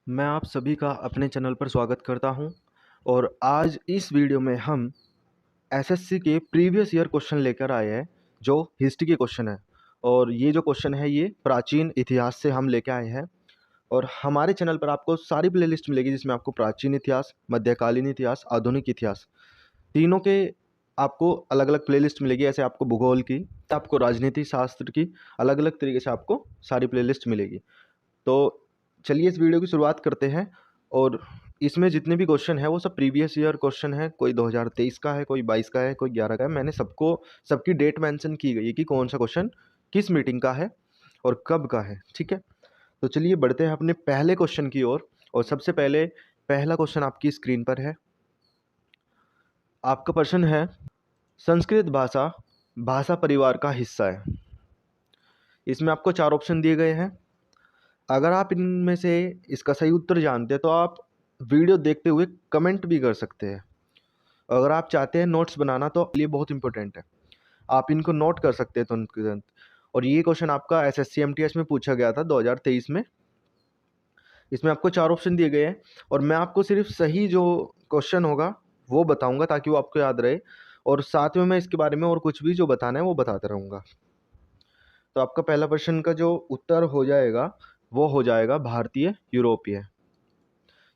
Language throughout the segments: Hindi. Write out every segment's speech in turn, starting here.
मैं आप सभी का अपने चैनल पर स्वागत करता हूं और आज इस वीडियो में हम एसएससी के प्रीवियस ईयर क्वेश्चन लेकर आए हैं जो हिस्ट्री के क्वेश्चन है। और ये जो क्वेश्चन है ये प्राचीन इतिहास से हम लेकर आए हैं। और हमारे चैनल पर आपको सारी प्लेलिस्ट मिलेगी जिसमें आपको प्राचीन इतिहास, मध्यकालीन इतिहास, आधुनिक इतिहास तीनों के आपको अलग अलग प्लेलिस्ट मिलेगी। ऐसे आपको भूगोल की, आपको राजनीति शास्त्र की अलग अलग तरीके से आपको सारी प्लेलिस्ट मिलेगी। तो चलिए इस वीडियो की शुरुआत करते हैं। और इसमें जितने भी क्वेश्चन है वो सब प्रीवियस ईयर क्वेश्चन है। कोई 2023 का है, कोई 22 का है, कोई 11 का है। मैंने सबकी डेट मेंशन की गई है कि कौन सा क्वेश्चन किस मीटिंग का है और कब का है। ठीक है, तो चलिए बढ़ते हैं अपने पहले क्वेश्चन की ओर। और सबसे पहले पहला क्वेश्चन आपकी स्क्रीन पर है। आपका प्रश्न है, संस्कृत भाषा भाषा परिवार का हिस्सा है। इसमें आपको 4 ऑप्शन दिए गए हैं। अगर आप इनमें से इसका सही उत्तर जानते हैं तो आप वीडियो देखते हुए कमेंट भी कर सकते हैं। अगर आप चाहते हैं नोट्स बनाना तो ये बहुत इंपॉर्टेंट है, आप इनको नोट कर सकते हैं तुरंत। और ये क्वेश्चन आपका एसएससी एमटीएस में पूछा गया था 2023 में। इसमें आपको 4 ऑप्शन दिए गए हैं और मैं आपको सिर्फ सही जो क्वेश्चन होगा वो बताऊंगा ताकि वो आपको याद रहे, और साथ में मैं इसके बारे में और कुछ भी जो बताना है वो बताता रहूँगा। तो आपका पहला प्रश्न का जो उत्तर हो जाएगा वो हो जाएगा भारतीय यूरोपीय,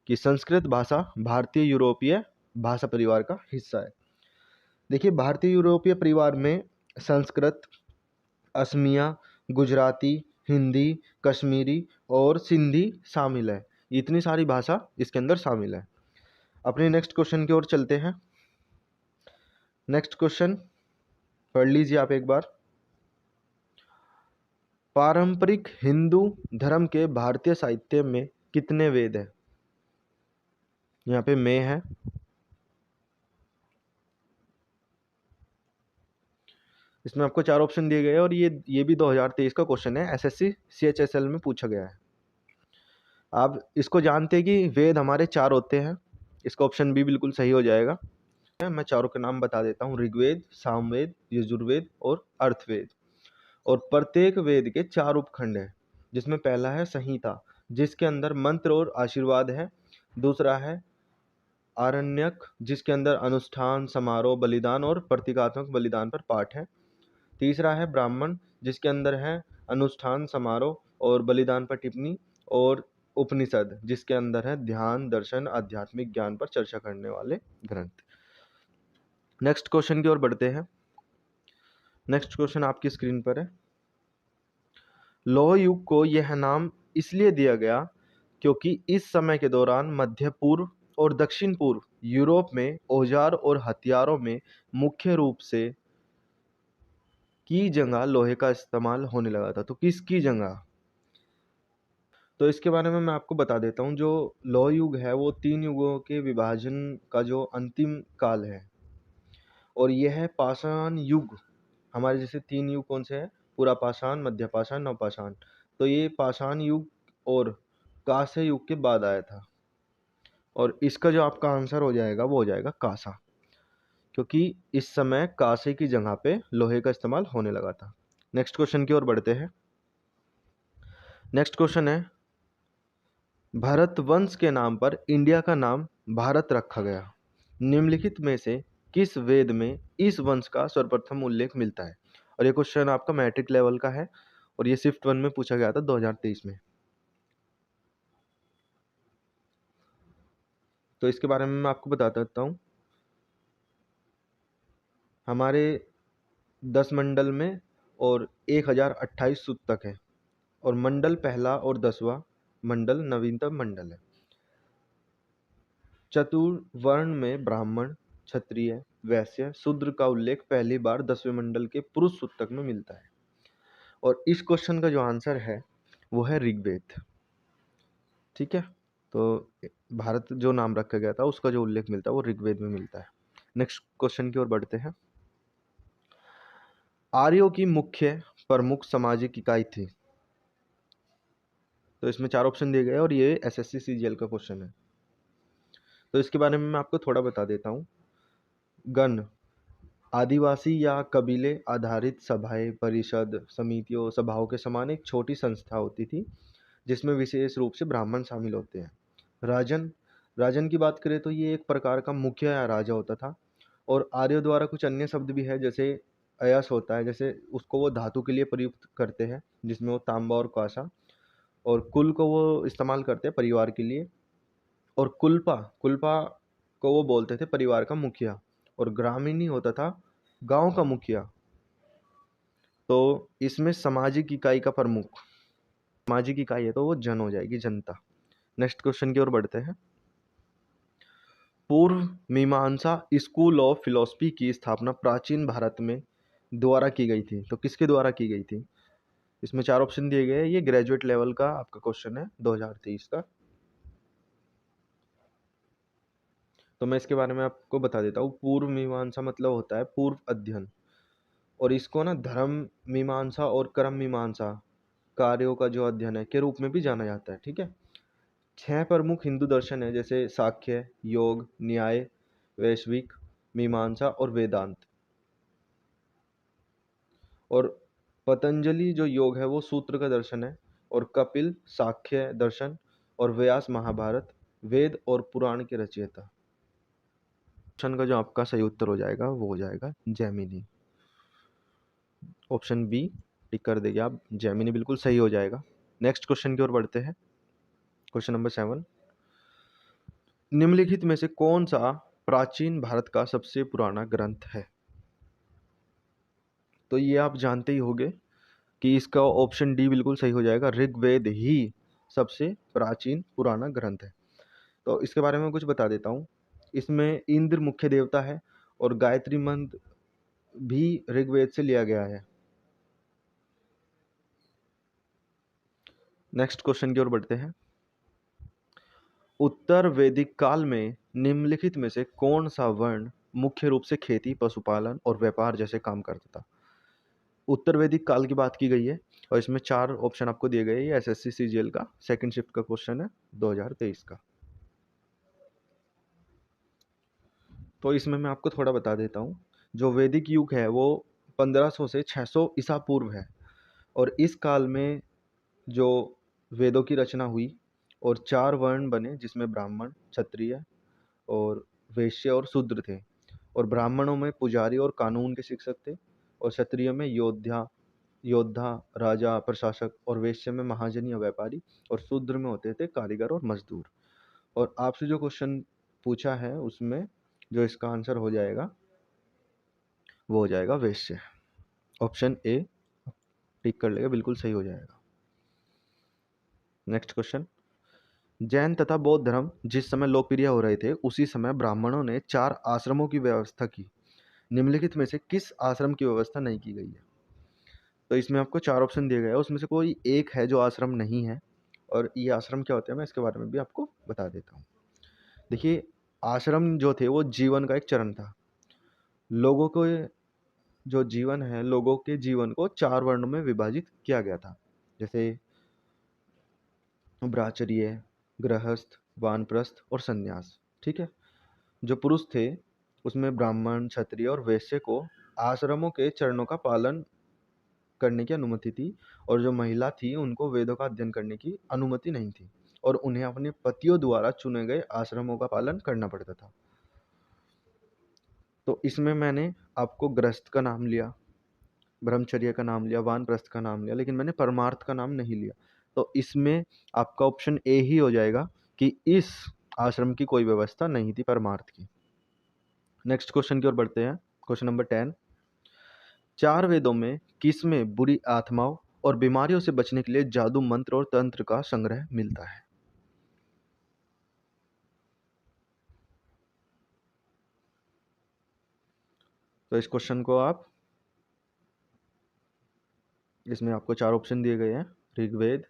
कि संस्कृत भाषा भारतीय यूरोपीय भाषा परिवार का हिस्सा है। देखिए, भारतीय यूरोपीय परिवार में संस्कृत, असमिया, गुजराती, हिंदी, कश्मीरी और सिंधी शामिल है। इतनी सारी भाषा इसके अंदर शामिल है। अपने नेक्स्ट क्वेश्चन की ओर चलते हैं। नेक्स्ट क्वेश्चन पढ़ लीजिए आप एक बार। पारंपरिक हिंदू धर्म के भारतीय साहित्य में कितने वेद हैं? यहाँ पे में है। इसमें आपको 4 ऑप्शन दिए गए हैं और ये भी 2023 का क्वेश्चन है, एसएससी सीएचएसएल में पूछा गया है। आप इसको जानते हैं कि वेद हमारे 4 होते हैं। इसका ऑप्शन बी बिल्कुल सही हो जाएगा। मैं चारों के नाम बता देता हूँ, ऋग्वेद, सामवेद, यजुर्वेद और अर्थवेद। और प्रत्येक वेद के 4 उपखंड हैं, जिसमें पहला है संहिता जिसके अंदर मंत्र और आशीर्वाद है। दूसरा है आरण्यक जिसके अंदर अनुष्ठान, समारोह, बलिदान और प्रतीकात्मक बलिदान पर पाठ है। तीसरा है ब्राह्मण जिसके अंदर है अनुष्ठान, समारोह और बलिदान पर टिप्पणी। और उपनिषद जिसके अंदर है ध्यान, दर्शन, आध्यात्मिक ज्ञान पर चर्चा करने वाले ग्रंथ। नेक्स्ट क्वेश्चन की ओर बढ़ते हैं। नेक्स्ट क्वेश्चन आपकी स्क्रीन पर है। लौह युग को यह नाम इसलिए दिया गया क्योंकि इस समय के दौरान मध्य पूर्व और दक्षिण पूर्व यूरोप में औजार और हथियारों में मुख्य रूप से की जगह लोहे का इस्तेमाल होने लगा था। तो किसकी जगह? तो इसके बारे में मैं आपको बता देता हूँ। जो लौह युग है वो 3 युगों के विभाजन का जो अंतिम काल है, और यह है पाषाण युग। हमारे जैसे 3 युग कौन से हैं? पुरापाषाण, मध्यपाषाण, नवपाषाण। तो ये पाषाण युग और कांस्य युग के बाद आया था। और इसका जो आपका आंसर हो जाएगा वो हो जाएगा कांसा, क्योंकि इस समय कांसे की जगह पे लोहे का इस्तेमाल होने लगा था। नेक्स्ट क्वेश्चन की ओर बढ़ते हैं। नेक्स्ट क्वेश्चन है, भरत वंश के नाम पर इंडिया का नाम भारत रखा गया। निम्नलिखित में से किस वेद में इस वंश का सर्वप्रथम उल्लेख मिलता है? और ये क्वेश्चन आपका मैट्रिक लेवल का है और ये शिफ्ट 1 में पूछा गया था 2023 में। तो इसके बारे में मैं आपको बता देता हूँ। हमारे 10 मंडल में और 1028 सूतक है, और मंडल पहला और 10वां मंडल नवीनतम मंडल है। चतुर्वर्ण में ब्राह्मण, क्षत्रिय, वैश्य, शूद्र का उल्लेख पहली बार 10वें मंडल के पुरुष सूतक में मिलता है। और इस क्वेश्चन का जो आंसर है वो है ऋग्वेद। ठीक है, तो भारत जो नाम रखा गया था उसका जो उल्लेख मिलता है वो ऋग्वेद में मिलता है। नेक्स्ट क्वेश्चन की ओर बढ़ते हैं। आर्यों की मुख्य प्रमुख सामाजिक इकाई थी। तो इसमें 4 ऑप्शन दिए गए और ये एसएससी सीजीएल का क्वेश्चन है। तो इसके बारे में मैं आपको थोड़ा बता देता हूँ। गण आदिवासी या कबीले आधारित सभाएं, परिषद, समितियों, सभाओं के समान एक छोटी संस्था होती थी जिसमें विशेष रूप से ब्राह्मण शामिल होते हैं। राजन, राजन की बात करें तो ये एक प्रकार का मुखिया या राजा होता था। और आर्यों द्वारा कुछ अन्य शब्द भी है, जैसे अयस होता है, जैसे उसको वो धातु के लिए प्रयुक्त करते हैं, जिसमें वो तांबा और कांसा। और कुल को वो इस्तेमाल करते हैं परिवार के लिए। और कुलपा, कुलपा को वो बोलते थे परिवार का मुखिया। और ग्रामीणी होता था गांव का मुखिया। तो इसमें सामाजिक इकाई का प्रमुख, सामाजिक इकाई है तो वो जन हो जाएगी, जनता। नेक्स्ट क्वेश्चन की ओर बढ़ते हैं। पूर्व मीमांसा स्कूल ऑफ फिलोसफी की स्थापना प्राचीन भारत में द्वारा की गई थी, तो किसके द्वारा की गई थी? इसमें चार ऑप्शन दिए गए हैं। ये ग्रेजुएट लेवल का आपका क्वेश्चन है 2023 का। तो मैं इसके बारे में आपको बता देता हूँ। पूर्व मीमांसा मतलब होता है पूर्व अध्ययन, और इसको ना धर्म मीमांसा और कर्म मीमांसा कार्यों का जो अध्ययन है के रूप में भी जाना जाता है। ठीक है। 6 प्रमुख हिंदू दर्शन है, जैसे सांख्य, योग, न्याय, वैश्विक, मीमांसा और वेदांत। और पतंजलि जो योग है वो सूत्र का दर्शन है। और कपिल सांख्य दर्शन। और व्यास महाभारत, वेद और पुराण के रचयिता। ऑप्शन का जो आपका सही उत्तर हो जाएगा वो हो जाएगा जैमिनी। ऑप्शन बी टिक कर देंगे आप, जैमिनी बिल्कुल सही हो जाएगा। नेक्स्ट क्वेश्चन की ओर बढ़ते हैं। क्वेश्चन नंबर 7, निम्नलिखित में से कौन सा प्राचीन भारत का सबसे पुराना ग्रंथ है? तो ये आप जानते ही होंगे कि इसका ऑप्शन डी बिल्कुल सही हो जाएगा। ऋग्वेद ही सबसे प्राचीन पुराना ग्रंथ है। तो इसके बारे में कुछ बता देता हूँ। इसमें इंद्र मुख्य देवता है, और गायत्री मंत्र भी ऋग्वेद से लिया गया है। नेक्स्ट क्वेश्चन की ओर बढ़ते हैं। उत्तर वैदिक काल में निम्नलिखित में से कौन सा वर्ण मुख्य रूप से खेती, पशुपालन और व्यापार जैसे काम करता था? उत्तर वैदिक काल की बात की गई है, और इसमें 4 ऑप्शन आपको दिए गए। ये एसएससी सीजीएल का सेकंड शिफ्ट का क्वेश्चन है 2023 का। तो इसमें मैं आपको थोड़ा बता देता हूँ। जो वैदिक युग है वो 1500 से 600 ईसा पूर्व है। और इस काल में जो वेदों की रचना हुई, और 4 वर्ण बने, जिसमें ब्राह्मण, क्षत्रिय और वैश्य और शूद्र थे। और ब्राह्मणों में पुजारी और कानून के शिक्षक थे। और क्षत्रिय में योद्धा, राजा, प्रशासक। और वैश्य में महाजन या व्यापारी। और शूद्र में होते थे कारीगर और मजदूर। और आपसे जो क्वेश्चन पूछा है उसमें जो इसका आंसर हो जाएगा वो हो जाएगा वैश्य। ऑप्शन ए टिक कर लेगा, बिल्कुल सही हो जाएगा। नेक्स्ट क्वेश्चन, जैन तथा बौद्ध धर्म जिस समय लोकप्रिय हो रहे थे उसी समय ब्राह्मणों ने 4 आश्रमों की व्यवस्था की। निम्नलिखित में से किस आश्रम की व्यवस्था नहीं की गई है? तो इसमें आपको 4 ऑप्शन दिए गए हैं, उसमें से कोई एक है जो आश्रम नहीं है। और ये आश्रम क्या होते हैं मैं इसके बारे में भी आपको बता देता हूँ। देखिए, आश्रम जो थे वो जीवन का एक चरण था। लोगों को जो जीवन है, लोगों के जीवन को 4 वर्णों में विभाजित किया गया था, जैसे ब्राह्मचर्य, गृहस्थ, वानप्रस्थ और संन्यास। ठीक है। जो पुरुष थे उसमें ब्राह्मण, क्षत्रिय और वैश्य को आश्रमों के चरणों का पालन करने की अनुमति थी। और जो महिला थी उनको वेदों का अध्ययन करने की अनुमति नहीं थी, और उन्हें अपने पतियों द्वारा चुने गए आश्रमों का पालन करना पड़ता था। तो इसमें मैंने आपको गृहस्थ का नाम लिया, ब्रह्मचर्य का नाम लिया, वानप्रस्थ का नाम लिया, लेकिन मैंने परमार्थ का नाम नहीं लिया। तो इसमें आपका ऑप्शन ए ही हो जाएगा कि इस आश्रम की कोई व्यवस्था नहीं थी परमार्थ की। नेक्स्ट क्वेश्चन की ओर बढ़ते हैं। क्वेश्चन नंबर 10, 4 वेदों में किसमें बुरी आत्माओं और बीमारियों से बचने के लिए जादू, मंत्र और तंत्र का संग्रह मिलता है? तो इस क्वेश्चन को आप, इसमें आपको 4 ऑप्शन दिए गए हैं, ऋग्वेद,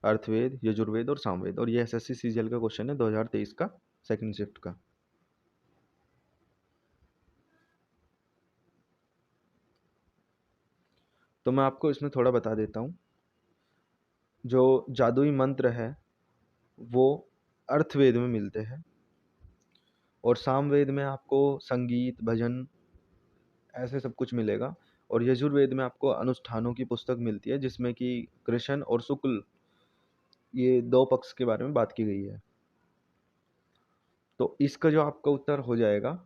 अर्थवेद, यजुर्वेद और सामवेद। और ये एसएससी सीजीएल का क्वेश्चन है 2023 का सेकंड शिफ्ट का। तो मैं आपको इसमें थोड़ा बता देता हूँ। जो जादुई मंत्र है वो अर्थवेद में मिलते हैं, और सामवेद में आपको संगीत, भजन, ऐसे सब कुछ मिलेगा। और यजुर्वेद में आपको अनुष्ठानों की पुस्तक मिलती है, जिसमें कि कृष्ण और शुक्ल ये दो पक्ष के बारे में बात की गई है। तो इसका जो आपका उत्तर हो जाएगा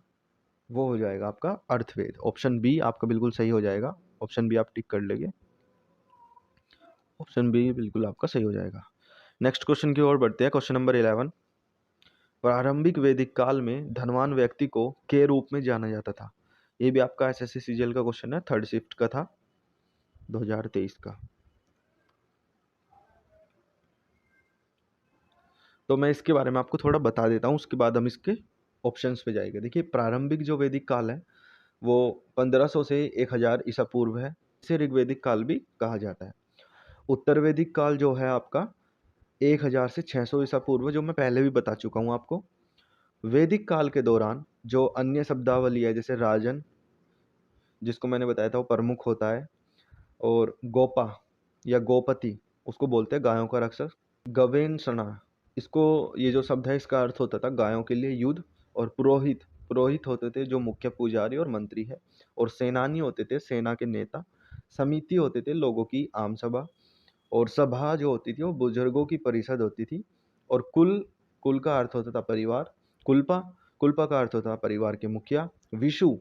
वो हो जाएगा आपका अर्थवेद। ऑप्शन बी आपका बिल्कुल सही हो जाएगा। ऑप्शन बी आप टिक कर लेंगे। ऑप्शन बी बिल्कुल आपका सही हो जाएगा। नेक्स्ट क्वेश्चन की ओर बढ़ते हैं। Question number 11। प्रारंभिक वैदिक काल में धनवान व्यक्ति को के रूप में जाना जाता था। ये भी आपका एसएससी सीजीएल का क्वेश्चन है, थर्ड शिफ्ट का था, 2023 का। तो मैं इसके बारे में आपको थोड़ा बता देता हूँ, उसके बाद हम इसके ऑप्शंस पे जाएंगे। देखिए, प्रारंभिक जो वैदिक काल है वो 1500 से 1000 ईसा पूर्व है। इसे ऋग्वैदिक काल भी कहा जाता है। उत्तर वैदिक काल जो है आपका 1000 से 600 ईसा पूर्व, जो मैं पहले भी बता चुका हूँ आपको। वैदिक काल के दौरान जो अन्य शब्दावली है, जैसे राजन, जिसको मैंने बताया था वो प्रमुख होता है, और गोपा या गोपति, उसको बोलते हैं गायों का रक्षक। गवेषणा, इसको, ये जो शब्द है इसका अर्थ होता था गायों के लिए युद्ध। और पुरोहित, पुरोहित होते थे जो मुख्य पुजारी और मंत्री है। और सेनानी होते थे सेना के नेता। समिति होते थे लोगों की आम सभा। और सभा जो होती थी वो बुजुर्गों की परिषद होती थी। और कुल, कुल का अर्थ होता था परिवार। कुलपा, कुलपा का अर्थ होता था परिवार के मुखिया। विशु,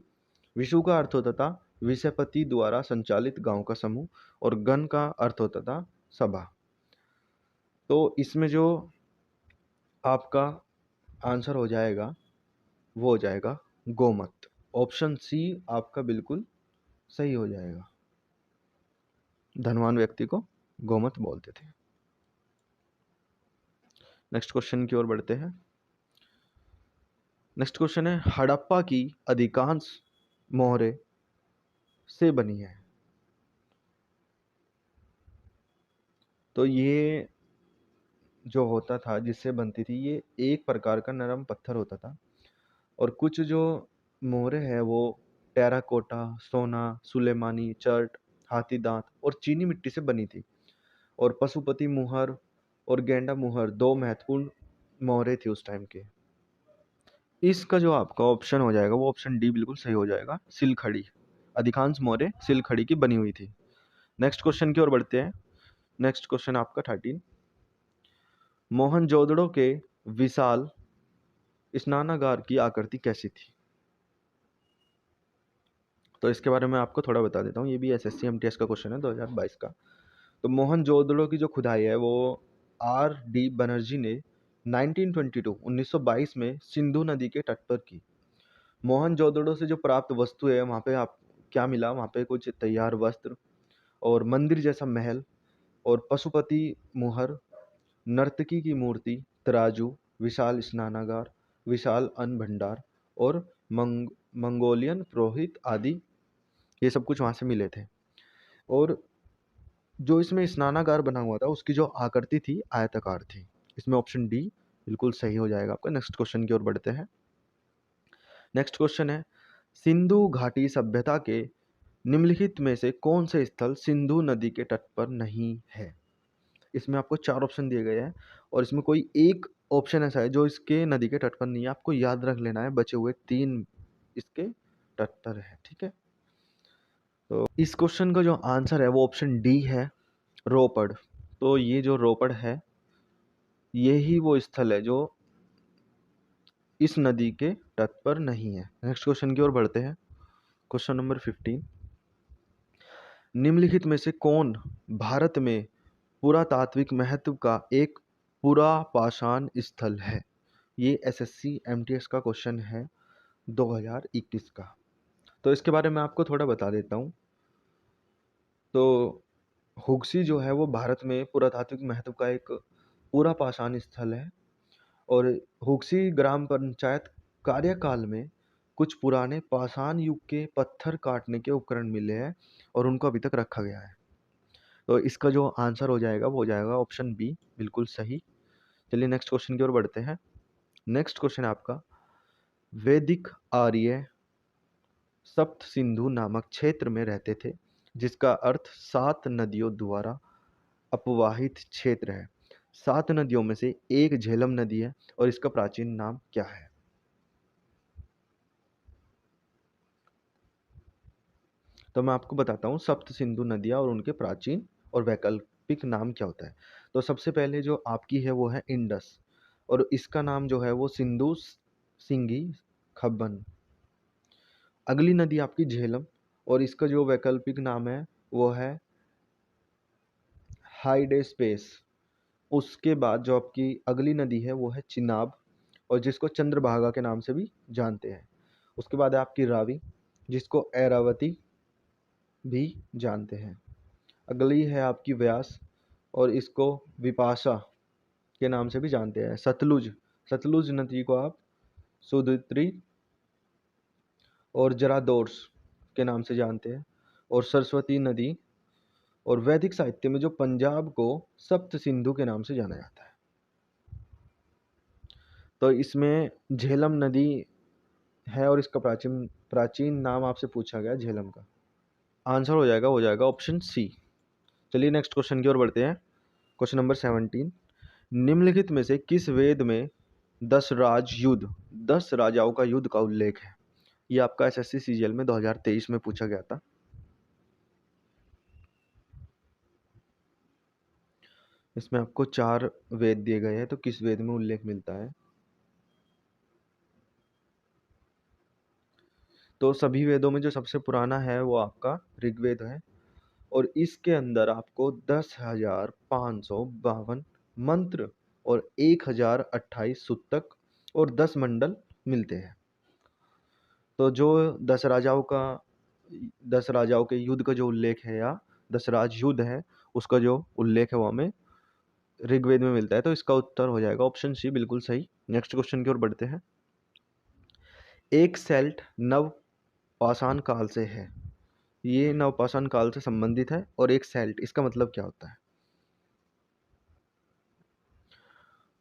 विशु का अर्थ होता था विषयपति द्वारा संचालित गांव का समूह। और गण का अर्थ होता था सभा। तो इसमें जो आपका आंसर हो जाएगा वो हो जाएगा गोमत। ऑप्शन सी आपका बिल्कुल सही हो जाएगा। धनवान व्यक्ति को गोमत बोलते थे। नेक्स्ट क्वेश्चन की ओर बढ़ते हैं। नेक्स्ट क्वेश्चन है, हड़प्पा की अधिकांश मोहरें से बनी है। तो ये जो होता था जिससे बनती थी, ये एक प्रकार का नरम पत्थर होता था। और कुछ जो मोहरें हैं वो टेराकोटा, सोना, सुलेमानी, चर्ट, हाथी दांत और चीनी मिट्टी से बनी थी। और पशुपति मुहर और गेंडा मुहर दो महत्वपूर्ण मोहरें थी उस टाइम के। इसका जो आपका ऑप्शन हो जाएगा वो ऑप्शन डी बिल्कुल सही हो जाएगा, सिलखड़ी। अधिकांश मोहरें सिलखड़ी की बनी हुई थी। नेक्स्ट क्वेश्चन की ओर बढ़ते हैं। नेक्स्ट क्वेश्चन आपका 13। मोहनजोदड़ो के विशाल स्नानागार की आकृति कैसी थी? तो इसके बारे में आपको थोड़ा बता देता हूँ। ये भी एसएससी एमटीएस का क्वेश्चन है 2022 का। तो मोहनजोदड़ो की जो खुदाई है वो आर डी बनर्जी ने 1922 में सिंधु नदी के तट पर की। मोहनजोदड़ो से जो प्राप्त वस्तु है वहाँ पे आप क्या मिला, वहाँ पे कुछ तैयार वस्त्र और मंदिर जैसा महल और पशुपति मुहर, नर्तकी की मूर्ति, तराजू, विशाल स्नानागार, विशाल अन्न भंडार और मंगोलियन पुरोहित आदि, ये सब कुछ वहाँ से मिले थे। और जो इसमें स्नानागार बना हुआ था उसकी जो आकृति थी आयताकार थी। इसमें ऑप्शन डी बिल्कुल सही हो जाएगा आपका। नेक्स्ट क्वेश्चन की ओर बढ़ते हैं। नेक्स्ट क्वेश्चन है, सिंधु घाटी सभ्यता के निम्नलिखित में से कौन से स्थल सिंधु नदी के तट पर नहीं है? इसमें आपको 4 ऑप्शन दिए गए हैं और इसमें कोई एक ऑप्शन ऐसा है जो इसके नदी के तट पर नहीं है। आपको याद रख लेना है, बचे हुए 3 इसके तट पर है, ठीक है। तो इस क्वेश्चन का जो आंसर है वो ऑप्शन डी है, रोपड़। तो ये जो रोपड़ है यही वो स्थल है जो इस नदी के तट पर नहीं है। नेक्स्ट क्वेश्चन की ओर बढ़ते हैं। Question number 15। निम्नलिखित में से कौन भारत में पुरातात्विक महत्व का एक पुरापाषाण स्थल है? ये एसएससी एमटीएस का क्वेश्चन है 2021 का। तो इसके बारे में आपको थोड़ा बता देता हूँ। तो हुक्सी जो है वो भारत में पुरातात्विक महत्व का एक पुरापाषाण स्थल है। और हुक्सी ग्राम पंचायत कार्यकाल में कुछ पुराने पाषाण युग के पत्थर काटने के उपकरण मिले हैं और उनको अभी तक रखा गया है। तो इसका जो आंसर हो जाएगा वो हो जाएगा ऑप्शन बी बिल्कुल सही। चलिए नेक्स्ट क्वेश्चन की ओर बढ़ते हैं। नेक्स्ट क्वेश्चन आपका, वैदिक आर्य सप्त सिंधु नामक क्षेत्र में रहते थे जिसका अर्थ 7 नदियों द्वारा अपवाहित क्षेत्र है। 7 नदियों में से एक झेलम नदी है और इसका प्राचीन नाम क्या है? तो मैं आपको बताता हूँ सप्त सिंधु नदियाँ और उनके प्राचीन और वैकल्पिक नाम क्या होता है। तो सबसे पहले जो आपकी है वो है इंडस, और इसका नाम जो है वो सिंधु सिंगी खब्बन। अगली नदी आपकी झेलम, और इसका जो वैकल्पिक नाम है वो है हाइडेस्पेस। उसके बाद जो आपकी अगली नदी है वो है चिनाब, और जिसको चंद्रभागा के नाम से भी जानते हैं। उसके बाद है आपकी रावी, जिसको ऐरावती भी जानते हैं। अगली है आपकी व्यास, और इसको विपाशा के नाम से भी जानते हैं। सतलुज, सतलुज नदी को आप सुदित्री और जरादोर्स के नाम से जानते हैं। और सरस्वती नदी, और वैदिक साहित्य में जो पंजाब को सप्त सिंधु के नाम से जाना जाता है। तो इसमें झेलम नदी है, और इसका प्राचीन प्राचीन नाम आपसे पूछा गया झेलम का। आंसर हो जाएगा ऑप्शन सी। चलिए नेक्स्ट क्वेश्चन की ओर बढ़ते हैं। क्वेश्चन नंबर 17, निम्नलिखित में से किस वेद में 10 राजाओं का युद्ध का उल्लेख है? ये आपका एसएससी सीजीएल में 2023 में पूछा गया था। इसमें आपको 4 वेद दिए गए हैं, तो किस वेद में उल्लेख मिलता है? तो सभी वेदों में जो सबसे पुराना है वो आपका ऋग्वेद है, और इसके अंदर आपको 10,552 मंत्र और 1,028 सूक्तक और 10 मंडल मिलते हैं। तो जो 10 राजाओं के युद्ध का जो उल्लेख है, या 10 राज युद्ध है, उसका जो उल्लेख है वो हमें ऋग्वेद में मिलता है। तो इसका उत्तर हो जाएगा ऑप्शन सी, बिल्कुल सही। नेक्स्ट क्वेश्चन की ओर बढ़ते हैं। एक सेल्ट नव पाषाण काल से है, ये नवपाषाण काल से संबंधित है। और एक सेल्ट, इसका मतलब क्या होता है?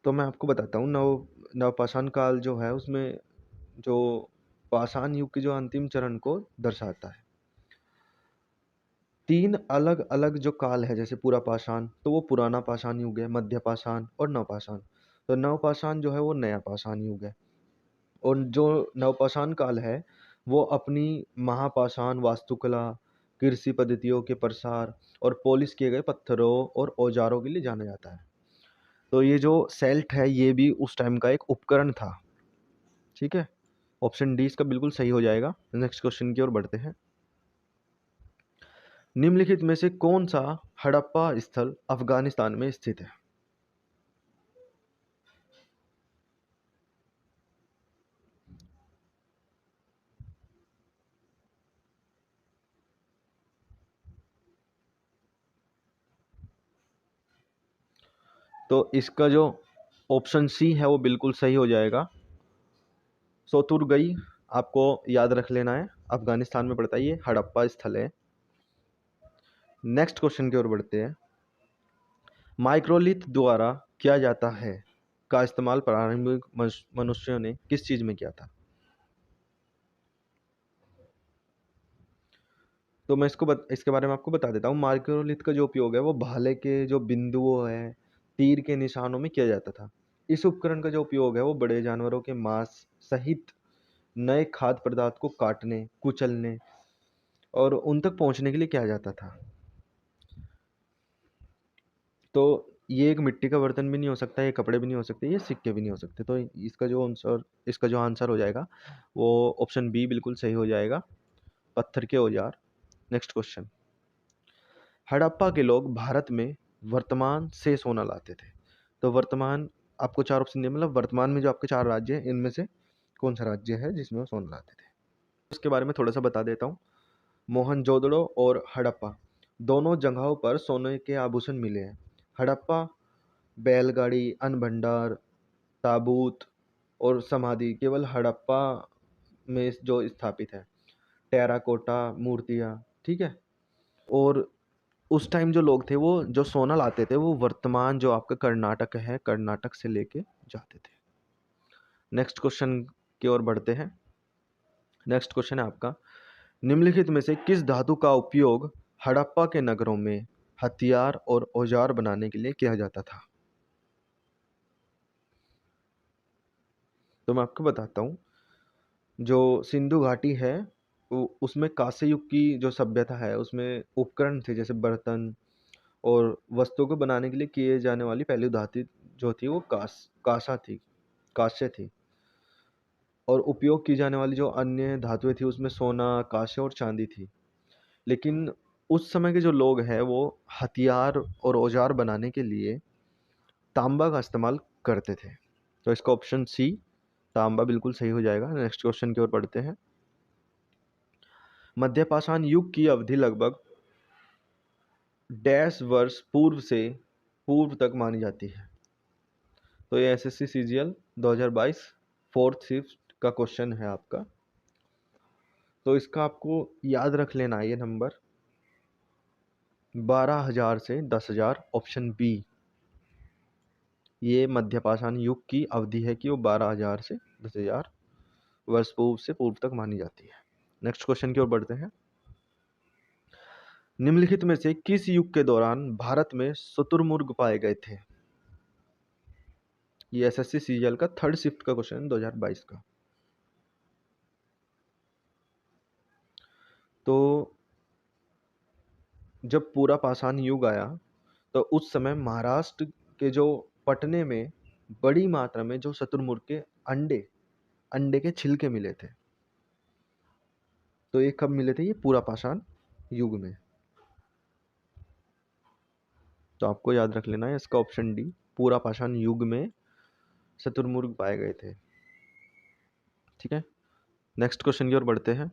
तो मैं आपको बताता हूँ। नवपाषाण काल जो है उसमें जो पाषाण युग के जो अंतिम चरण को दर्शाता है। 3 अलग अलग जो काल है, जैसे पूरा पाषाण, तो वो पुराना पाषाण युग है, मध्य पाषाण और नवपाषाण। तो नवपाषाण जो है वो नया पाषाण युग है। और जो नवपाषाण काल है वो अपनी महापाषाण वास्तुकला, कृषि पद्धतियों के प्रसार और पॉलिश किए गए पत्थरों और औजारों के लिए जाना जाता है। तो ये जो सेल्ट है ये भी उस टाइम का एक उपकरण था। ठीक है, ऑप्शन डी इसका बिल्कुल सही हो जाएगा। नेक्स्ट क्वेश्चन की ओर बढ़ते हैं। निम्नलिखित में से कौन सा हड़प्पा स्थल अफगानिस्तान में स्थित है? तो इसका जो ऑप्शन सी है वो बिल्कुल सही हो जाएगा। सोतुरगई आपको याद रख लेना है, अफगानिस्तान में पड़ता है, ये हड़प्पा स्थल है। नेक्स्ट क्वेश्चन की ओर बढ़ते हैं। माइक्रोलिथ द्वारा किया जाता है का इस्तेमाल प्रारंभिक मनुष्यों ने किस चीज में किया था? तो मैं इसके बारे में आपको बता देता हूँ। माइक्रोलिथ का जो उपयोग है वो भाले के जो बिंदुओं है, तीर के निशानों में किया जाता था। इस उपकरण का जो उपयोग है वो बड़े जानवरों के मांस सहित नए खाद्य पदार्थ को काटने, कुचलने और उन तक पहुंचने के लिए किया जाता था। तो ये एक मिट्टी का बर्तन भी नहीं हो सकता, ये कपड़े भी नहीं हो सकते, ये सिक्के भी नहीं हो सकते। तो इसका जो आंसर हो जाएगा वो ऑप्शन बी बिल्कुल सही हो जाएगा, पत्थर के औजार। Next question. हड़प्पा के लोग भारत में वर्तमान से सोना लाते थे। तो वर्तमान, आपको 4 ऑप्शन दिए, मतलब वर्तमान में जो आपके 4 राज्य हैं इनमें से कौन सा राज्य है जिसमें वो सोना लाते थे? उसके बारे में थोड़ा सा बता देता हूँ। मोहनजोदड़ो और हड़प्पा दोनों जगहों पर सोने के आभूषण मिले हैं। हड़प्पा बैलगाड़ी, अन्न भंडार, ताबूत और समाधि केवल हड़प्पा में जो स्थापित है। टेराकोटा मूर्तियाँ, ठीक है। और उस टाइम जो लोग थे वो जो सोना लाते थे वो वर्तमान जो आपका कर्नाटक है, कर्नाटक से लेके जाते थे। नेक्स्ट क्वेश्चन की ओर बढ़ते हैं। नेक्स्ट क्वेश्चन है आपका, निम्नलिखित में से किस धातु का उपयोग हड़प्पा के नगरों में हथियार और औजार बनाने के लिए किया जाता था? तो मैं आपको बताता हूँ। जो सिंधु घाटी है उसमें कांस्य युग की जो सभ्यता है उसमें उपकरण थे, जैसे बर्तन और वस्तुओं को बनाने के लिए किए जाने वाली पहली धातु जो थी वो कांस्य थी। और उपयोग की जाने वाली जो अन्य धातुएं थी उसमें सोना, कांस्य और चांदी थी। लेकिन उस समय के जो लोग हैं वो हथियार और औजार बनाने के लिए तांबा का इस्तेमाल करते थे। तो इसका ऑप्शन सी तांबा बिल्कुल सही हो जाएगा। नेक्स्ट क्वेश्चन की ओर बढ़ते हैं। मध्यपाषाण युग की अवधि लगभग डैश वर्ष पूर्व तक मानी जाती है। तो ये एसएससी सीजीएल 2022 फोर्थ शिफ्ट का क्वेश्चन है आपका। तो इसका आपको याद रख लेना है ये नंबर 12,000 से 10,000, ऑप्शन बी। ये मध्यपाषाण युग की अवधि है कि वो 12,000 से 10,000 वर्ष पूर्व तक मानी जाती है। नेक्स्ट क्वेश्चन की ओर बढ़ते हैं। निम्नलिखित में से किस युग के दौरान भारत में शुतुरमुर्ग पाए गए थे? ये एसएससी सीजीएल का थर्ड शिफ्ट का क्वेश्चन है 2022 का। तो जब पूरा पाषाण युग आया तो उस समय महाराष्ट्र के जो पटने में बड़ी मात्रा में जो शुतुरमुर्ग के अंडे के छिलके मिले थे। तो ये कब मिले थे? ये पूरा पाषाण युग में। तो आपको याद रख लेना है इसका ऑप्शन डी, पूरा पाषाण युग में शुतुरमुर्ग पाए गए थे। ठीक है, नेक्स्ट क्वेश्चन की ओर बढ़ते हैं।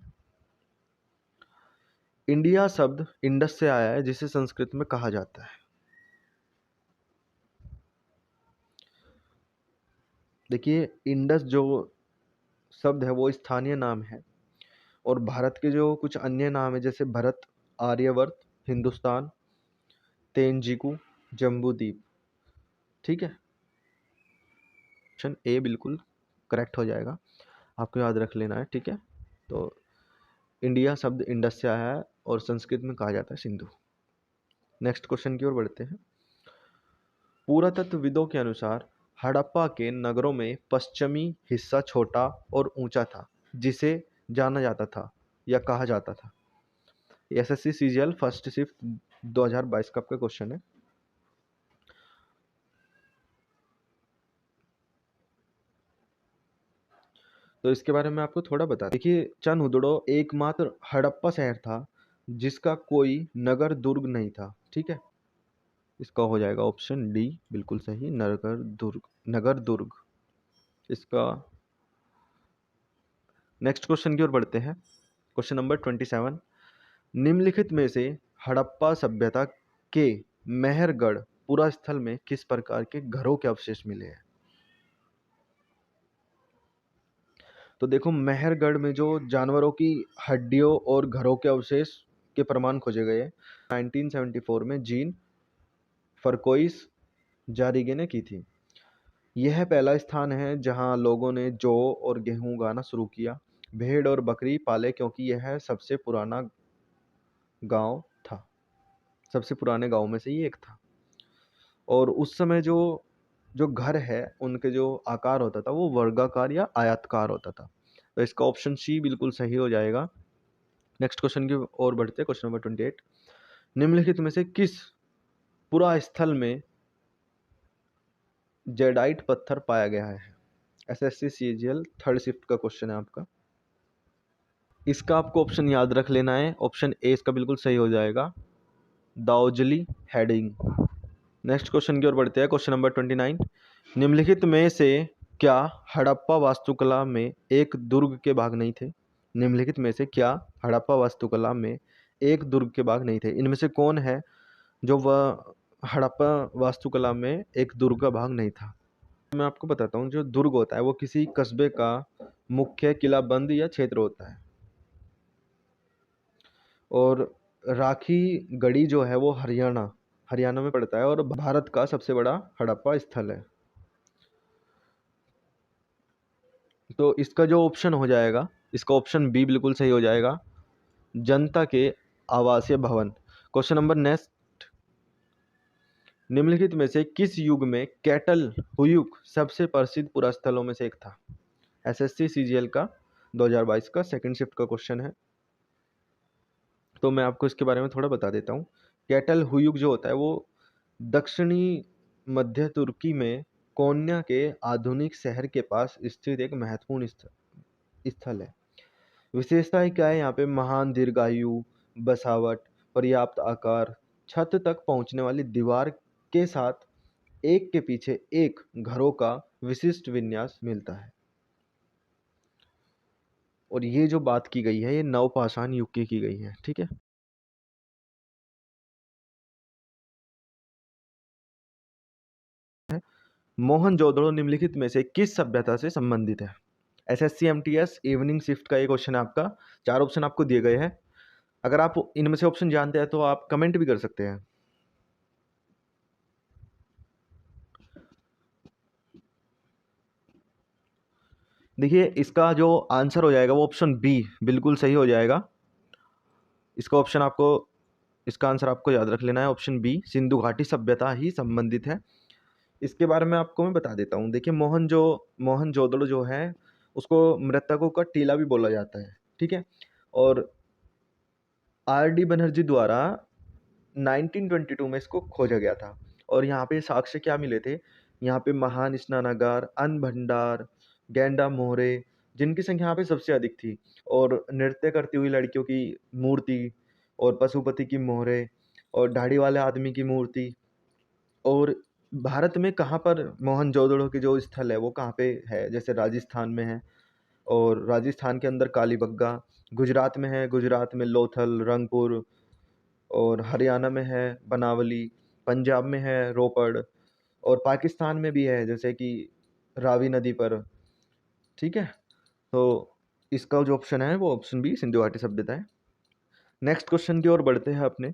इंडिया शब्द इंडस से आया है जिसे संस्कृत में कहा जाता है। देखिए, इंडस जो शब्द है वो स्थानीय नाम है और भारत के जो कुछ अन्य नाम है जैसे भरत, आर्यवर्त, हिंदुस्तान, तेंजिकू, जम्बूद्वीप। ठीक है, ऑप्शन ए बिल्कुल करेक्ट हो जाएगा, आपको याद रख लेना है। ठीक है, तो इंडिया शब्द इंडस से आया है और संस्कृत में कहा जाता है सिंधु। नेक्स्ट क्वेश्चन की ओर बढ़ते हैं। पुरातत्वविदों के अनुसार हड़प्पा के नगरों में पश्चिमी हिस्सा छोटा और ऊंचा था जिसे जाना जाता था या कहा जाता था। एसएससी सीजीएल फर्स्ट शिफ्ट 2022 का आपका क्वेश्चन है। तो इसके बारे में आपको थोड़ा बता, देखिए, चनहुदड़ो एकमात्र हड़प्पा शहर था जिसका कोई नगर दुर्ग नहीं था। ठीक है, इसका हो जाएगा ऑप्शन डी बिल्कुल सही, नगर दुर्ग इसका। नेक्स्ट क्वेश्चन की ओर बढ़ते हैं। Question number 27। निम्नलिखित में से हड़प्पा सभ्यता के मेहरगढ़ पुरा स्थल में किस प्रकार के घरों के अवशेष मिले हैं? तो देखो, मेहरगढ़ में जो जानवरों की हड्डियों और घरों के अवशेष के प्रमाण खोजे गए 1974 में जीन फरकोइस जारिगे ने की थी। यह पहला स्थान है जहां लोगों ने जौ और गेहूं उगाना शुरू किया, भेड़ और बकरी पाले क्योंकि यह सबसे पुराना गांव था। सबसे पुराने गांव में से ये एक था। और उस समय जो जो घर है उनके जो आकार होता था वो वर्गाकार या आयताकार होता था। तो इसका ऑप्शन सी बिल्कुल सही हो जाएगा। नेक्स्ट क्वेश्चन की ओर बढ़ते हैं। Question number 28। निम्नलिखित में से किस पुरा स्थल में जेडाइट पत्थर पाया गया है? एसएससी सीजीएल थर्ड शिफ्ट का क्वेश्चन है आपका। इसका आपको ऑप्शन याद रख लेना है। ऑप्शन ए इसका बिल्कुल सही हो जाएगा, दाओजली हेडिंग। नेक्स्ट क्वेश्चन की ओर बढ़ते हैं। Question number 29। निम्नलिखित में से क्या हड़प्पा वास्तुकला में एक दुर्ग के भाग नहीं थे? निम्नलिखित में से क्या हड़प्पा वास्तुकला में एक दुर्ग के भाग नहीं थे? इनमें से कौन है जो वह हड़प्पा वास्तुकला में एक दुर्ग का भाग नहीं था? मैं आपको बताता हूँ, जो दुर्ग होता है वो किसी कस्बे का मुख्य किलाबंद या क्षेत्र होता है। और राखी गढ़ी जो है वो हरियाणा में पड़ता है और भारत का सबसे बड़ा हड़प्पा स्थल है। तो इसका जो ऑप्शन हो जाएगा, इसका ऑप्शन बी बिल्कुल सही हो जाएगा, जनता के आवासीय भवन। Question number next. निम्नलिखित में से किस युग में कैटल हुयुक सबसे प्रसिद्ध पुरास्थलों में से एक था? एसएससी सीजीएल का 2022 का सेकंड शिफ्ट का क्वेश्चन है। तो मैं आपको इसके बारे में थोड़ा बता देता हूँ। कैटल हुयुग जो होता है वो दक्षिणी मध्य तुर्की में कोन्या के आधुनिक शहर के पास स्थित एक महत्वपूर्ण स्थल है। विशेषताएं क्या है यहाँ पे? महान दीर्घायु, बसावट, पर्याप्त आकार, छत तक पहुंचने वाली दीवार के साथ एक के पीछे एक घरों का विशिष्ट विन्यास मिलता है। और ये जो बात की गई है ये नवपाषाण युग की गई है। ठीक है। मोहनजोदड़ो निम्नलिखित में से किस सभ्यता से संबंधित है? एसएससी एमटीएस इवनिंग शिफ्ट का ये क्वेश्चन है आपका। 4 ऑप्शन आपको दिए गए हैं। अगर आप इनमें से ऑप्शन जानते हैं तो आप कमेंट भी कर सकते हैं। देखिए इसका जो आंसर हो जाएगा वो ऑप्शन बी बिल्कुल सही हो जाएगा। इसका ऑप्शन आपको इसका आंसर आपको याद रख लेना है, ऑप्शन बी, सिंधु घाटी सभ्यता ही संबंधित है। इसके बारे में आपको मैं बता देता हूँ। देखिए मोहनजोदड़ो जो है उसको मृतकों का टीला भी बोला जाता है। ठीक है। और आर डी बनर्जी द्वारा 1922 में इसको खोजा गया था। और यहाँ पे साक्ष्य क्या मिले थे? यहाँ पे महान स्नानागार, अन्न भंडार, गैंडा मोहरे, जिनकी संख्या यहाँ पे सबसे अधिक थी, और नृत्य करती हुई लड़कियों की मूर्ति, और पशुपति की मोहरे, और दाढ़ी वाले आदमी की मूर्ति। और भारत में कहाँ पर मोहनजोदड़ो की जो स्थल है वो कहाँ पे है? जैसे राजस्थान में है, और राजस्थान के अंदर कालीबंगा। गुजरात में है, गुजरात में लोथल, रंगपुर। और हरियाणा में है बनावली। पंजाब में है रोपड़। और पाकिस्तान में भी है जैसे कि रावी नदी पर। ठीक है। तो इसका जो ऑप्शन है वो ऑप्शन बी, सिंधु घाटी सभ्यता है। नेक्स्ट क्वेश्चन की ओर बढ़ते हैं अपने।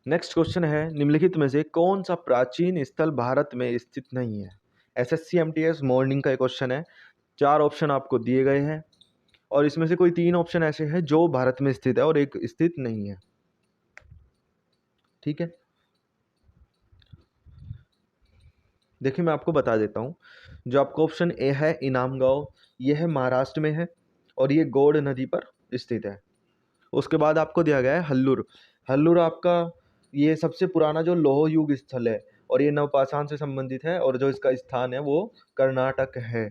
नेक्स्ट क्वेश्चन है निम्नलिखित में से कौन सा प्राचीन स्थल भारत में स्थित नहीं है? एसएससी एमटीएस मॉर्निंग का क्वेश्चन है। 4 ऑप्शन आपको दिए गए हैं और इसमें से कोई 3 ऑप्शन ऐसे हैं जो भारत में स्थित है और एक स्थित नहीं है। ठीक है। देखिए मैं आपको बता देता हूँ। जो आपका ऑप्शन ए है इनाम गांव, ये है महाराष्ट्र में है और ये गौड़ नदी पर स्थित है। उसके बाद आपको दिया गया है हल्लूर। हल्लूर आपका ये सबसे पुराना जो लौह युग स्थल है और ये नवपाषाण से संबंधित है और जो इसका स्थान है वो कर्नाटक है।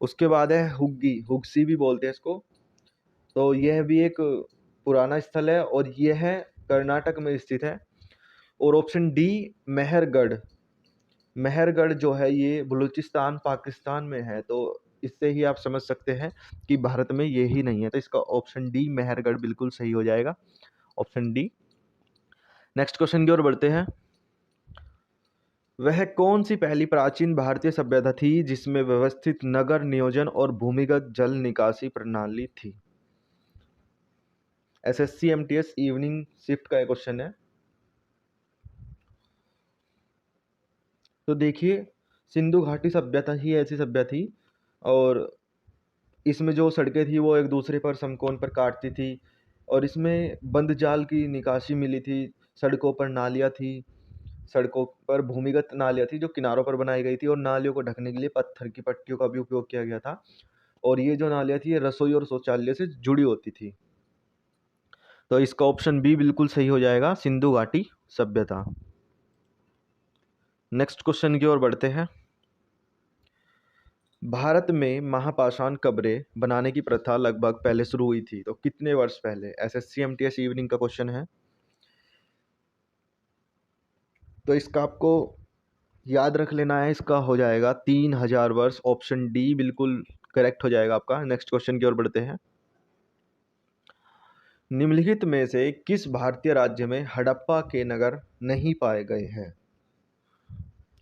उसके बाद है हुग्गी, हुग्सी भी बोलते हैं इसको। तो यह भी एक पुराना स्थल है और यह है कर्नाटक में स्थित है। और ऑप्शन डी मेहरगढ़, मेहरगढ़ जो है ये बलूचिस्तान पाकिस्तान में है। तो इससे ही आप समझ सकते हैं कि भारत में ये ही नहीं है। तो इसका ऑप्शन डी मेहरगढ़ बिल्कुल सही हो जाएगा, ऑप्शन डी। नेक्स्ट क्वेश्चन की ओर बढ़ते हैं। वह कौन सी पहली प्राचीन भारतीय सभ्यता थी जिसमें व्यवस्थित नगर नियोजन और भूमिगत जल निकासी प्रणाली थी? एसएससी एमटीएस इवनिंग शिफ्ट का क्वेश्चन है। तो देखिए सिंधु घाटी सभ्यता ही ऐसी सभ्यता थी और इसमें जो सड़कें थी वो एक दूसरे पर समकोण पर काटती थी और इसमें बंद जाल की निकासी मिली थी। सड़कों पर नालियाँ थी, सड़कों पर भूमिगत नालियाँ थी जो किनारों पर बनाई गई थी और नालियों को ढकने के लिए पत्थर की पट्टियों का भी उपयोग किया गया था। और ये जो नालियाँ थी ये रसोई और शौचालय से जुड़ी होती थी। तो इसका ऑप्शन बी बिल्कुल सही हो जाएगा, सिंधु घाटी सभ्यता। नेक्स्ट क्वेश्चन की ओर बढ़ते हैं। भारत में महापाषाण कब्रें बनाने की प्रथा लगभग पहले शुरू हुई थी तो कितने वर्ष पहले? एसएससी एमटीएस इवनिंग का क्वेश्चन है। तो इसका आपको याद रख लेना है, इसका हो जाएगा 3000 वर्ष, ऑप्शन डी बिल्कुल करेक्ट हो जाएगा आपका। नेक्स्ट क्वेश्चन की ओर बढ़ते हैं। निम्नलिखित में से किस भारतीय राज्य में हड़प्पा के नगर नहीं पाए गए हैं?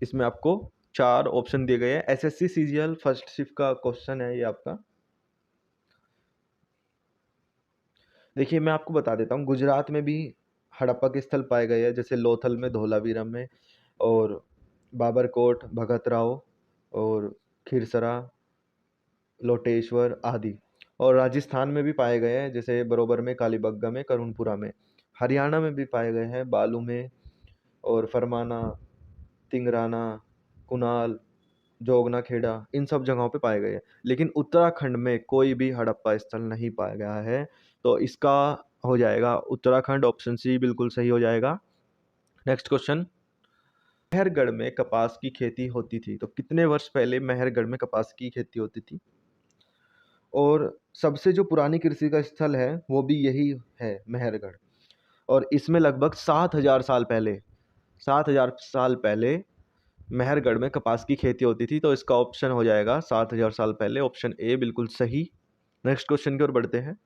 इसमें आपको 4 ऑप्शन दिए गए हैं। एसएससी सीजीएल फर्स्ट शिफ्ट का क्वेश्चन है ये आपका। देखिए मैं आपको बता देता हूँ, गुजरात में भी हड़प्पा के स्थल पाए गए हैं जैसे लोथल में, धोलावीरम में, और बाबरकोट, भगत राव, और खिरसरा, लोटेश्वर आदि। और राजस्थान में भी पाए गए हैं जैसे बरोबर में, कालीबंगा में, करुणपुरा में। हरियाणा में भी पाए गए हैं बालू में, और फरमाना, तिंगराना, कुनाल, जोगना खेड़ा, इन सब जगहों पे पाए गए हैं। लेकिन उत्तराखंड में कोई भी हड़प्पा स्थल नहीं पाया गया है। तो इसका हो जाएगा उत्तराखंड, ऑप्शन सी बिल्कुल सही हो जाएगा। नेक्स्ट क्वेश्चन, मेहरगढ़ में कपास की खेती होती थी, तो कितने वर्ष पहले मेहरगढ़ में कपास की खेती होती थी? और सबसे जो पुरानी कृषि का स्थल है वो भी यही है, मेहरगढ़। और इसमें लगभग 7,000 साल पहले, 7,000 साल पहले मेहरगढ़ में कपास की खेती होती थी। तो इसका ऑप्शन हो जाएगा 7,000 साल पहले, ऑप्शन ए बिल्कुल सही। नेक्स्ट क्वेश्चन की ओर बढ़ते हैं।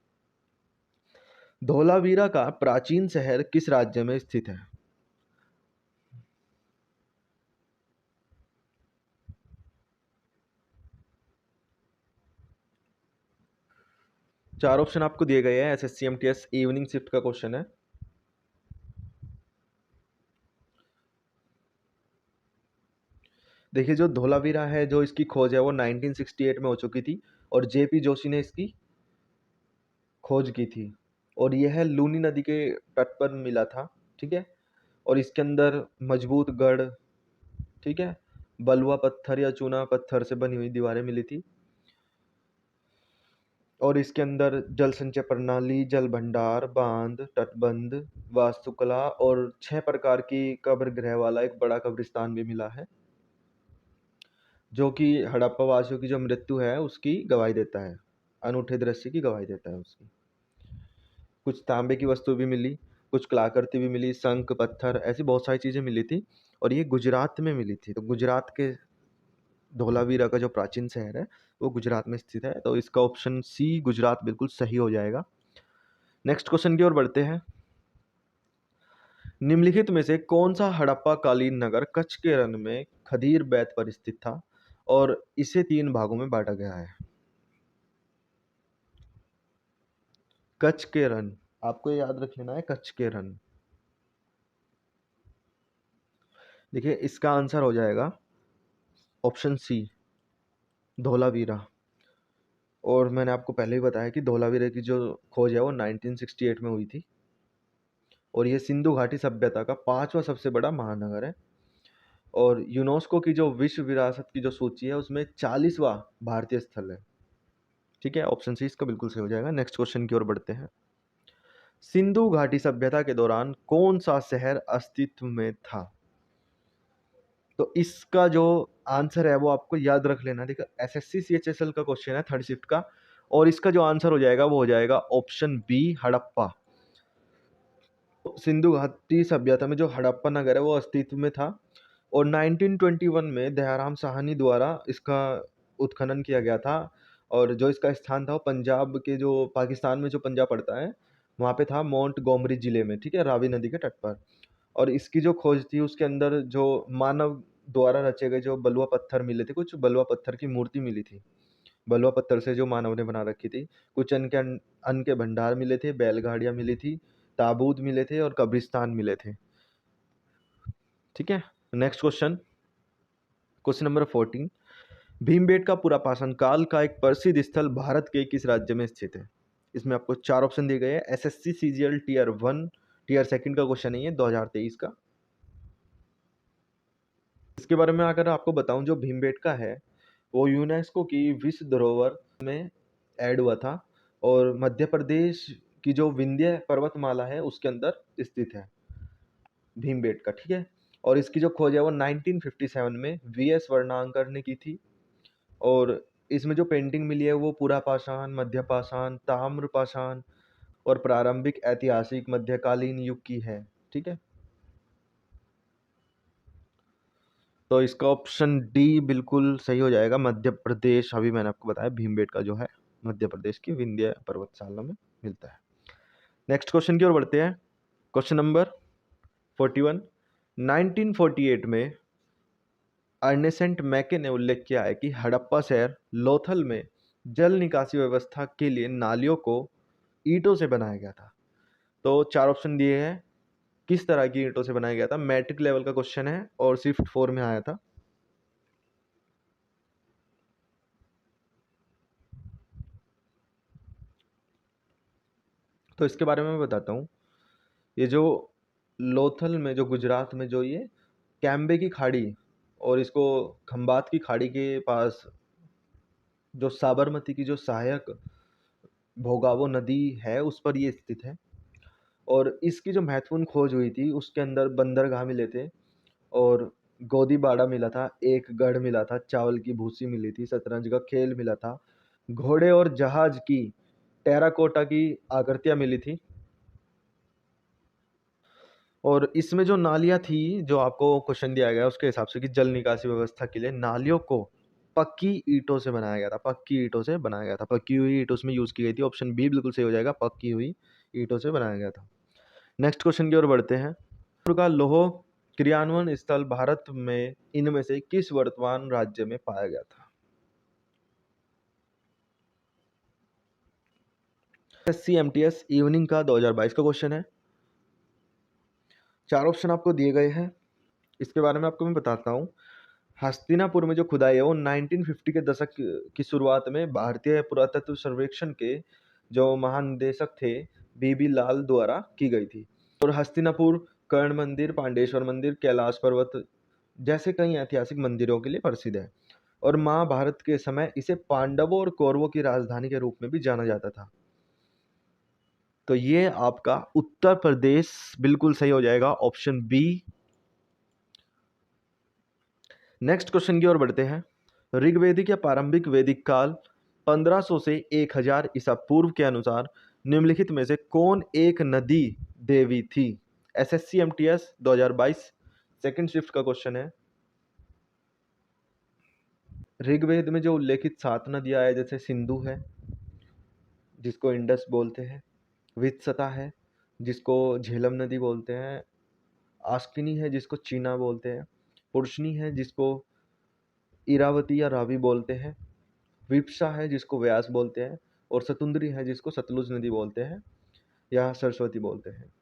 धोलावीरा का प्राचीन शहर किस राज्य में स्थित है? चार ऑप्शन आपको दिए गए हैं, एसएससी एमटीएस इवनिंग शिफ्ट का क्वेश्चन है। देखिए, जो धोलावीरा है, जो इसकी खोज है वो 1968 में हो चुकी थी और जेपी जोशी ने इसकी खोज की थी। और यह है लूनी नदी के तट पर मिला था, ठीक है। और इसके अंदर मजबूत गढ़, ठीक है, बलुआ पत्थर या चूना पत्थर से बनी हुई दीवारें मिली थी। और इसके अंदर जल संचय प्रणाली, जल भंडार, बांध, तटबंध, वास्तुकला और 6 प्रकार की कब्र गृह वाला एक बड़ा कब्रिस्तान भी मिला है, जो कि हड़प्पा वासियों की जो मृत्यु है उसकी गवाही देता है, अनूठे दृश्य की गवाही देता है उसकी। कुछ तांबे की वस्तु भी मिली, कुछ कलाकृति भी मिली, शंख, पत्थर, ऐसी बहुत सारी चीजें मिली थी। और ये गुजरात में मिली थी। तो गुजरात के धोलावीरा का जो प्राचीन शहर है वो गुजरात में स्थित है। तो इसका ऑप्शन सी गुजरात बिल्कुल सही हो जाएगा। नेक्स्ट क्वेश्चन की ओर बढ़ते हैं। निम्नलिखित में से कौन सा हड़प्पा कालीन नगर कच्छ के रण में खदीर बैत पर स्थित था और इसे 3 भागों में बांटा गया है? कच्छ के रण, आपको ये याद रख लेना है, कच्छ के रण। देखिए, इसका आंसर हो जाएगा ऑप्शन सी, धोलावीरा। और मैंने आपको पहले ही बताया कि धोलावीरा की जो खोज है वो 1968 में हुई थी। और ये सिंधु घाटी सभ्यता का 5वां सबसे बड़ा महानगर है। और यूनेस्को की जो विश्व विरासत की जो सूची है उसमें 40वां भारतीय स्थल है, ठीक है। ऑप्शन सी इसका बिल्कुल सही हो जाएगा। नेक्स्ट क्वेश्चन की ओर बढ़ते हैं। सिंधु घाटी सभ्यता के दौरान कौन सा शहर अस्तित्व में था? तो इसका जो आंसर है वो आपको याद रख लेना। देखो, एसएससी सीएचएसएल का क्वेश्चन है, थर्ड शिफ्ट का। और इसका जो आंसर हो जाएगा वो हो जाएगा ऑप्शन बी, हड़प्पा। तो सिंधु घाटी सभ्यता में जो हड़प्पा नगर है वो अस्तित्व में था। और 1921 में दयाराम साहनी द्वारा इसका उत्खनन किया गया था। और जो इसका स्थान था वो पंजाब के, जो पाकिस्तान में जो पंजाब पड़ता है वहाँ पे था, मोंट गोमरी जिले में, ठीक है, रावी नदी के तट पर। और इसकी जो खोज थी उसके अंदर जो मानव द्वारा रचे गए जो बलुआ पत्थर मिले थे, कुछ बलुआ पत्थर की मूर्ति मिली थी, बलुआ पत्थर से जो मानव ने बना रखी थी। कुछ अन्न के भंडार मिले थे, बैलगाड़ियां मिली थी, ताबूत मिले थे और कब्रिस्तान मिले थे, ठीक है। Next question, question number 14। Bhimbetka पुरापाषाण काल का एक प्रसिद्ध स्थल भारत के किस राज्य में स्थित है? इसमें आपको 4 ऑप्शन दिए गए हैं। SSC CGL tier 1, tier second का क्वेश्चन है ये, 2023 का। इसके बारे में अगर आपको बताऊं, जो भीमबेटका है वो यूनेस्को की विश्व धरोहर में ऐड हुआ था और मध्य प्रदेश की जो विंध्य पर्वतमाला है उसके अंदर स्थित है भीमबेटका, ठीक है। और इसकी जो खोज है वो 1957 में वीएस वर्णांकर ने की थी। और इसमें जो पेंटिंग मिली है वो पुरापाषाण, मध्यपाषाण, ताम्रपाषाण और प्रारंभिक ऐतिहासिक मध्यकालीन युग की है, ठीक है। तो इसका ऑप्शन डी बिल्कुल सही हो जाएगा, मध्य प्रदेश। अभी मैंने आपको बताया भीमबेटका जो है मध्य प्रदेश की विंध्य पर्वतशाला में मिलता है। नेक्स्ट क्वेश्चन की ओर बढ़ते हैं। Question number 41। 1948 में अर्नेसेंट मैके ने उल्लेख किया है कि हड़प्पा शहर लोथल में जल निकासी व्यवस्था के लिए नालियों को ईंटों से बनाया गया था। तो 4 ऑप्शन दिए हैं, किस तरह की ईंटों से बनाया गया था। मैट्रिक लेवल का क्वेश्चन है और शिफ्ट 4 में आया था। तो इसके बारे में मैं बताता हूँ। ये जो लोथल में, जो गुजरात में, जो ये कैम्बे की खाड़ी और इसको खंबात की खाड़ी के पास जो साबरमती की जो सहायक भोगावो नदी है उस पर ये स्थित है। और इसकी जो महत्वपूर्ण खोज हुई थी उसके अंदर बंदरगाह मिले थे, और गोदी बाड़ा मिला था, एक गढ़ मिला था, चावल की भूसी मिली थी, शतरंज का खेल मिला था, घोड़े और जहाज की टेराकोटा की आकृतियां मिली थी। और इसमें जो नालियां थी, जो आपको क्वेश्चन दिया गया उसके हिसाब से कि जल निकासी व्यवस्था के लिए नालियों को पक्की ईंटों से बनाया गया था, पक्की ईंटों से बनाया गया था, पक्की हुई ईंट उसमें यूज की गई थी। ऑप्शन बी बिल्कुल सही हो जाएगा, पक्की हुई ईंटों से बनाया गया था। नेक्स्ट क्वेश्चन की ओर बढ़ते हैं। का लौह क्रियान्वयन स्थल भारत में इनमें से किस वर्तमान राज्य में पाया गया था? SCMTS इवनिंग का 2022 का क्वेश्चन है। चार ऑप्शन आपको दिए गए हैं, इसके बारे में आपको मैं बताता हूँ। हस्तिनापुर में जो खुदाई है वो 1950 के दशक की शुरुआत में भारतीय पुरातत्व सर्वेक्षण के जो महानिदेशक थे बीबी लाल द्वारा की गई थी। और हस्तिनापुर कर्ण मंदिर, पांडेश्वर मंदिर, कैलाश पर्वत जैसे कई ऐतिहासिक मंदिरों के लिए प्रसिद्ध है। और महाभारत के समय इसे पांडवों और कौरवों की राजधानी के रूप में भी जाना जाता था। तो ये आपका उत्तर प्रदेश बिल्कुल सही हो जाएगा, ऑप्शन बी। नेक्स्ट क्वेश्चन की ओर बढ़ते हैं। ऋग्वेदिक या प्रारंभिक वैदिक काल 1500 से 1000 ईसा पूर्व के अनुसार निम्नलिखित में से कौन एक नदी देवी थी? SSC-MTS 2022 सेकंड शिफ्ट का क्वेश्चन है। ऋग्वेद में जो उल्लेखित 7 नदियां है, जैसे सिंधु है जिसको इंडस बोलते हैं, वित्सता है जिसको झेलम नदी बोलते हैं, आस्किनी है जिसको चीना बोलते हैं, पुरुषनी है जिसको इरावती या रावी बोलते हैं, विप्सा है जिसको व्यास बोलते हैं, और सतुंदरी है जिसको सतलुज नदी बोलते हैं या सरस्वती बोलते हैं।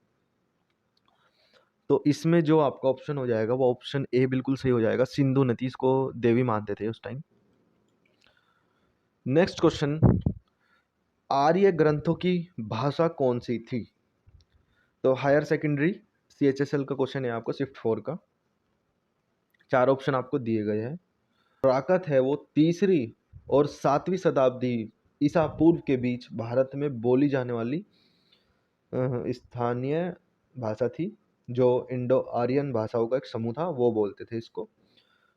तो इसमें जो आपका ऑप्शन हो जाएगा वो ऑप्शन ए बिल्कुल सही हो जाएगा, सिंधु नदी इसको देवी मानते थे उस टाइम। नेक्स्ट क्वेश्चन, आर्य ग्रंथों की भाषा कौन सी थी? तो हायर सेकेंडरी CHSL का क्वेश्चन है आपको, शिफ्ट 4 का। चार ऑप्शन आपको दिए गए हैं। प्राकृत है वो 3री और 7वीं शताब्दी ईसा पूर्व के बीच भारत में बोली जाने वाली स्थानीय भाषा थी, जो इंडो आर्यन भाषाओं का एक समूह था, वो बोलते थे इसको।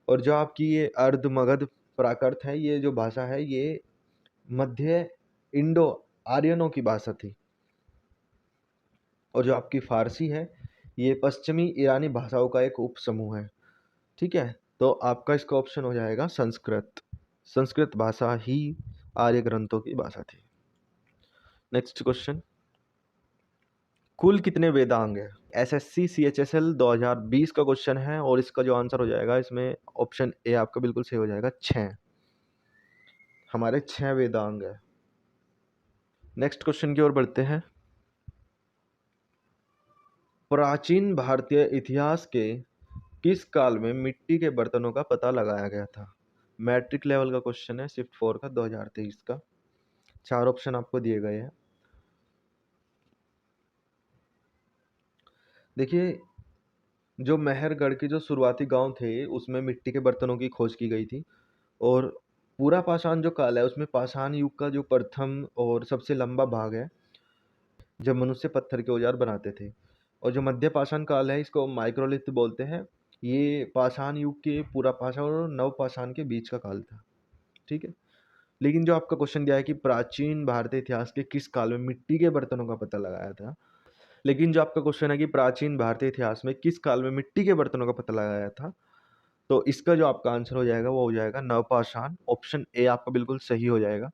और जो आपकी ये अर्ध मगध प्राकृत है, ये जो भाषा है ये मध्य इंडो आर्यनों की भाषा थी। और जो आपकी फारसी है ये पश्चिमी ईरानी भाषाओं का एक उपसमूह है। ठीक है, तो आपका इसका ऑप्शन हो जाएगा संस्कृत। संस्कृत भाषा ही आर्य ग्रंथों की भाषा थी। नेक्स्ट क्वेश्चन, कुल कितने वेदांग है? SSC CHSL 2020 का क्वेश्चन है, और इसका जो आंसर हो जाएगा इसमें ऑप्शन ए आपका बिल्कुल सही हो जाएगा, 6। हमारे 6 वेदांग है। नेक्स्ट क्वेश्चन की ओर बढ़ते हैं। प्राचीन भारतीय इतिहास के किस काल में मिट्टी के बर्तनों का पता लगाया गया था? मैट्रिक लेवल का क्वेश्चन है, शिफ्ट 4 का 2023 का। चार ऑप्शन आपको दिए गए हैं। देखिए, जो मेहरगढ़ के जो शुरुआती गांव थे उसमें मिट्टी के बर्तनों की खोज की गई थी। और पूरा पाषाण जो काल है उसमें पाषाण युग का जो प्रथम और सबसे लंबा भाग है जब मनुष्य पत्थर के औजार बनाते थे। और जो मध्य पाषाण काल है इसको माइक्रोलिथ बोलते हैं। ये पाषाण युग के पूरा पाषाण और नव पाषाण के बीच का काल था। ठीक है, लेकिन जो आपका क्वेश्चन दिया है कि प्राचीन भारतीय इतिहास के किस काल में मिट्टी के बर्तनों का पता लगाया था, लेकिन जो आपका क्वेश्चन है कि प्राचीन भारतीय इतिहास में किस काल में मिट्टी के बर्तनों का पता लगाया था, तो इसका जो आपका आंसर हो जाएगा वो हो जाएगा नवपाषाण। ऑप्शन ए आपका बिल्कुल सही हो जाएगा।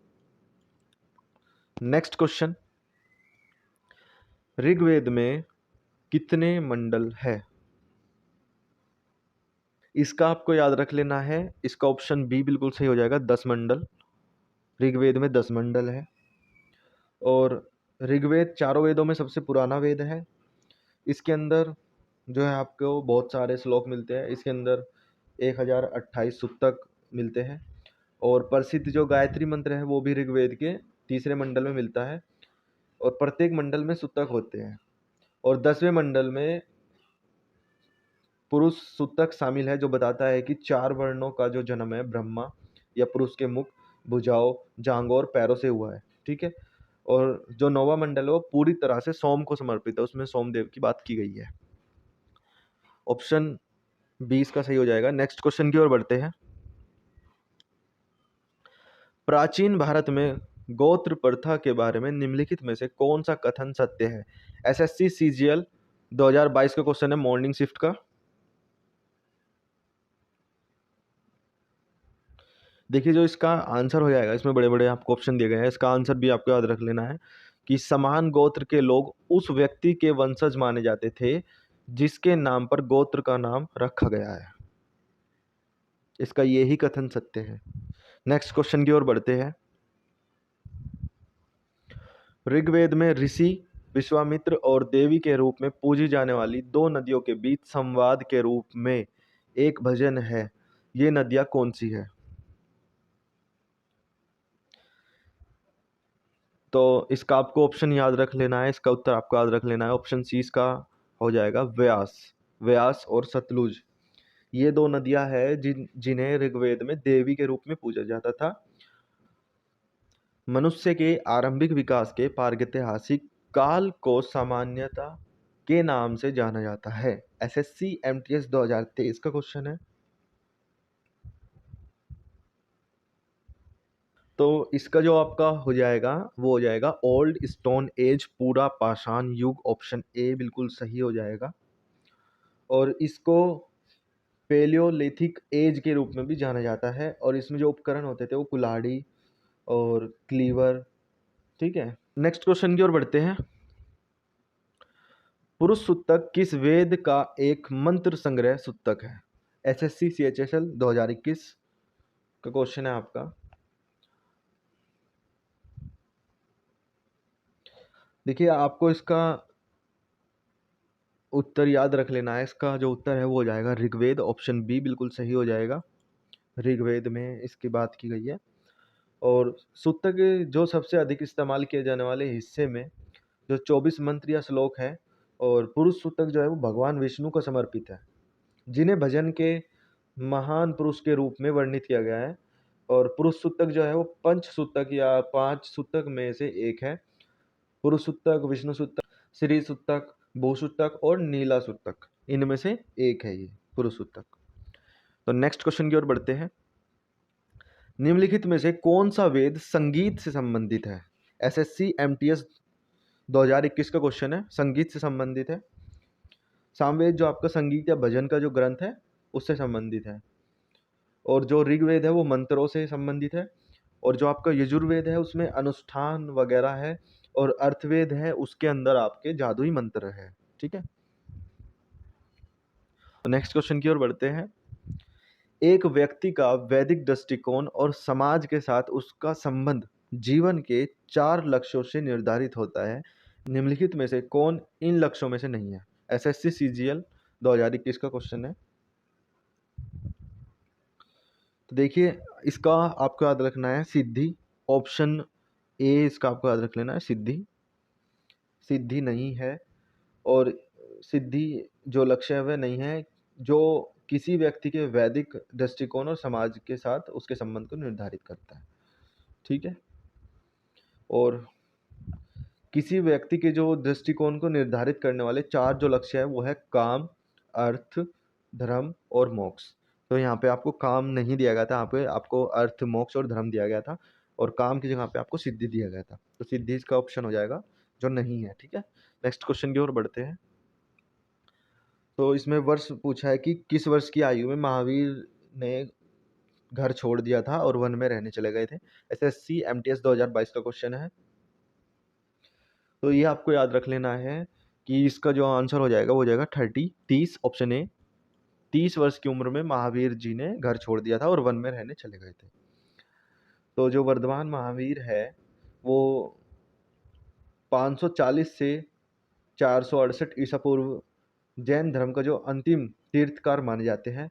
नेक्स्ट क्वेश्चन, ऋग्वेद में कितने मंडल है? इसका आपको याद रख लेना है, इसका ऑप्शन बी बिल्कुल सही हो जाएगा, 10 मंडल। ऋग्वेद में 10 मंडल है। और ऋग्वेद चारों वेदों में सबसे पुराना वेद है। इसके अंदर जो है आपको बहुत सारे श्लोक मिलते हैं। इसके अंदर 1028 सुक्तक मिलते हैं। और प्रसिद्ध जो गायत्री मंत्र है वो भी ऋग्वेद के 3रे मंडल में मिलता है। और प्रत्येक मंडल में सुक्तक होते हैं। और 10वें मंडल में पुरुष सुक्तक शामिल है, जो बताता है कि 4 वर्णों का जो जन्म है ब्रह्मा या पुरुष के मुख, भुजाओं, जांघों और पैरों से हुआ है। ठीक है, और जो नौवा मंडल है वो पूरी तरह से सोम को समर्पित है, उसमें सोमदेव की बात की गई है। ऑप्शन 20 का सही हो जाएगा। नेक्स्ट क्वेश्चन की ओर बढ़ते हैं। प्राचीन भारत में गोत्र प्रथा के बारे में निम्नलिखित में से कौन सा कथन सत्य है? एसएससी सीजीएल 2022 का क्वेश्चन है मॉर्निंग शिफ्ट का। देखिए जो इसका आंसर हो जाएगा, इसमें बड़े बड़े आपको ऑप्शन दिए गए हैं, इसका आंसर भी आपको याद रख लेना है कि समान गोत्र के लोग उस व्यक्ति के वंशज माने जाते थे जिसके नाम पर गोत्र का नाम रखा गया है। इसका यही कथन सत्य है। नेक्स्ट क्वेश्चन की ओर बढ़ते हैं। ऋग्वेद में ऋषि विश्वामित्र और देवी के रूप में पूजी जाने वाली दो नदियों के बीच संवाद के रूप में एक भजन है। ये नदियां कौन सी है? तो इसका आपको ऑप्शन याद रख लेना है, इसका उत्तर आपको याद रख लेना है। ऑप्शन सी इसका हो जाएगा व्यास। व्यास और सतलुज, ये दो नदियां हैं जिन्हें ऋग्वेद में देवी के रूप में पूजा जाता था। मनुष्य के आरंभिक विकास के प्रागैतिहासिक काल को सामान्यता के नाम से जाना जाता है। एसएससी एमटीएस 2023 का क्वेश्चन है। तो इसका जो आपका हो जाएगा वो हो जाएगा ओल्ड स्टोन एज, पूरा पाषाण युग। ऑप्शन ए बिल्कुल सही हो जाएगा। और इसको पेलियोलिथिक एज के रूप में भी जाना जाता है। और इसमें जो उपकरण होते थे वो कुल्हाड़ी और क्लीवर। ठीक है, नेक्स्ट क्वेश्चन की ओर बढ़ते हैं। पुरुष सूक्तक किस वेद का एक मंत्र संग्रह सूक्तक है? एसएससी सीएचएसएल 2021 का क्वेश्चन है आपका। देखिए आपको इसका उत्तर याद रख लेना है। इसका जो उत्तर है वो हो जाएगा ऋग्वेद। ऑप्शन बी बिल्कुल सही हो जाएगा। ऋग्वेद में इसकी बात की गई है। और सूक्तक जो सबसे अधिक इस्तेमाल किए जाने वाले हिस्से में जो 24 मंत्र या श्लोक है, और पुरुष सूक्तक जो है वो भगवान विष्णु को समर्पित है, जिन्हें भजन के महान पुरुष के रूप में वर्णित किया गया है। और पुरुष सूक्तक जो है वो पंच सूक्तक या 5 सूक्तक में से एक है। पुरुष सूक्तक, विष्णु सूक्तक, श्री सूक्तक, भू सूक्तक और नीला सूक्तक, इनमें से एक है ये पुरुष सूक्तक। तो नेक्स्ट क्वेश्चन की ओर बढ़ते हैं। निम्नलिखित में से कौन सा वेद संगीत से संबंधित है? एसएससी एमटीएस 2021 का क्वेश्चन है, संगीत से संबंधित है। सामवेद जो आपका संगीत या भजन का जो ग्रंथ है उससे संबंधित है। और जो ऋग्वेद है वो मंत्रों से संबंधित है। और जो आपका यजुर्वेद है उसमें अनुष्ठान वगैरह है। और अर्थवेद है उसके अंदर आपके जादुई मंत्र है। ठीक है, तो नेक्स्ट क्वेश्चन की ओर बढ़ते हैं। एक व्यक्ति का वैदिक दृष्टिकोण और समाज के साथ उसका संबंध जीवन के 4 लक्ष्यों से निर्धारित होता है। निम्नलिखित में से कौन इन लक्ष्यों में से नहीं है? एसएससी सीजीएल 2021 का क्वेश्चन है। तो देखिए इसका आपको याद रखना है सिद्धि। ऑप्शन ए इसका आपको याद रख लेना है सिद्धि। सिद्धि नहीं है। और सिद्धि जो लक्ष्य है वह नहीं है जो किसी व्यक्ति के वैदिक दृष्टिकोण और समाज के साथ उसके संबंध को निर्धारित करता है। ठीक है, और किसी व्यक्ति के जो दृष्टिकोण को निर्धारित करने वाले 4 जो लक्ष्य है वो है काम, अर्थ, धर्म और मोक्ष। तो यहाँ पे आपको काम नहीं दिया गया था, यहाँ पे आपको अर्थ, मोक्ष और धर्म दिया गया था। और काम की जगह पे आपको सिद्धि दिया गया था। तो सिद्धि इसका ऑप्शन हो जाएगा जो नहीं है। ठीक है, नेक्स्ट क्वेश्चन की ओर बढ़ते हैं। तो इसमें वर्ष पूछा है कि किस वर्ष की आयु में महावीर ने घर छोड़ दिया था और वन में रहने चले गए थे। एसएससी एमटीएस 2022 का क्वेश्चन है। तो ये आपको याद रख लेना है कि इसका जो आंसर हो जाएगा वो हो जाएगा 30। ऑप्शन ए, 30 वर्ष की उम्र में महावीर जी ने घर छोड़ दिया था और वन में रहने चले गए थे। तो जो वर्धमान महावीर है वो 540 से 468 ईसा पूर्व जैन धर्म का जो अंतिम तीर्थकार माने जाते हैं।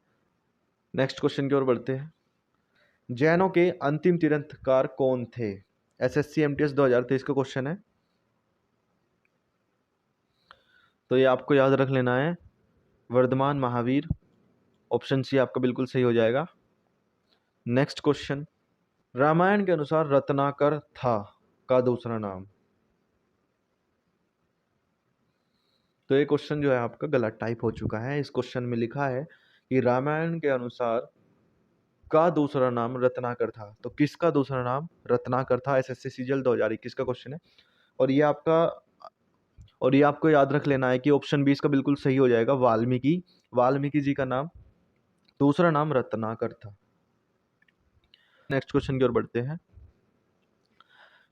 नेक्स्ट क्वेश्चन की ओर बढ़ते हैं। जैनों के अंतिम तीर्थकार कौन थे? एसएससी एमटीएस 2023 का क्वेश्चन है। तो ये आपको याद रख लेना है वर्धमान महावीर। ऑप्शन सी आपका बिल्कुल सही हो जाएगा। Next question. रामायण के अनुसार रत्नाकर था का दूसरा नाम? तो ये क्वेश्चन जो है आपका गलत टाइप हो चुका है। इस क्वेश्चन में लिखा है कि रामायण के अनुसार का दूसरा नाम रत्नाकर था। तो किसका दूसरा नाम रत्नाकर था? एसएससी सीजीएल 2021 का क्वेश्चन है। और ये आपका और ये आपको याद रख लेना है कि ऑप्शन बी इसका बिल्कुल सही हो जाएगा, वाल्मीकि। वाल्मीकि जी का नाम दूसरा नाम रत्नाकर था। नेक्स्ट क्वेश्चन की ओर बढ़ते हैं।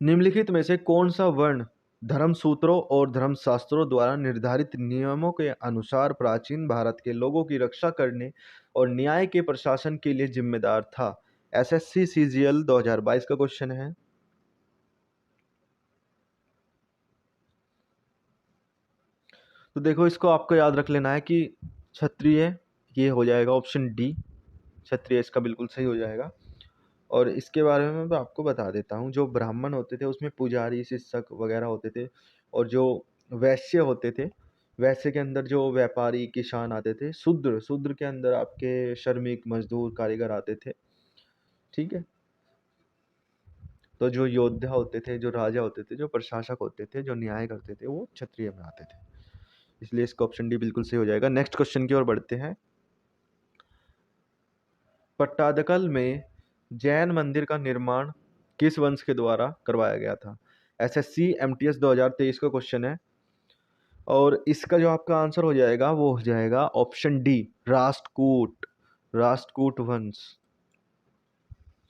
निम्नलिखित में से कौन सा वर्ण धर्म सूत्रों और धर्मशास्त्रों द्वारा निर्धारित नियमों के अनुसार प्राचीन भारत के लोगों की रक्षा करने और न्याय के प्रशासन के लिए जिम्मेदार था? एसएससी सीजीएल 2022 का क्वेश्चन है। तो देखो, इसको आपको याद रख लेना है कि क्षत्रिय, ये हो जाएगा ऑप्शन डी, क्षत्रिय इसका बिल्कुल सही हो जाएगा। और इसके बारे में मैं आपको बता देता हूँ। जो ब्राह्मण होते थे उसमें पुजारी, शिक्षक वगैरह होते थे, और जो वैश्य होते थे, वैश्य के अंदर जो व्यापारी किसान आते थे, शूद्र, शूद्र के अंदर आपके श्रमिक मजदूर कारीगर आते थे। ठीक है। तो जो योद्धा होते थे, जो राजा होते थे, जो प्रशासक होते थे, जो न्याय करते थे, वो क्षत्रिय में आते थे। इसलिए इसका ऑप्शन डी बिल्कुल सही हो जाएगा। नेक्स्ट क्वेश्चन की ओर बढ़ते हैं। पट्टादकल में जैन मंदिर का निर्माण किस वंश के द्वारा करवाया गया था? एसएससी एमटीएस 2023 का क्वेश्चन है। और इसका जो आपका आंसर हो जाएगा वो हो जाएगा ऑप्शन डी, राष्ट्रकूट, राष्ट्रकूट वंश।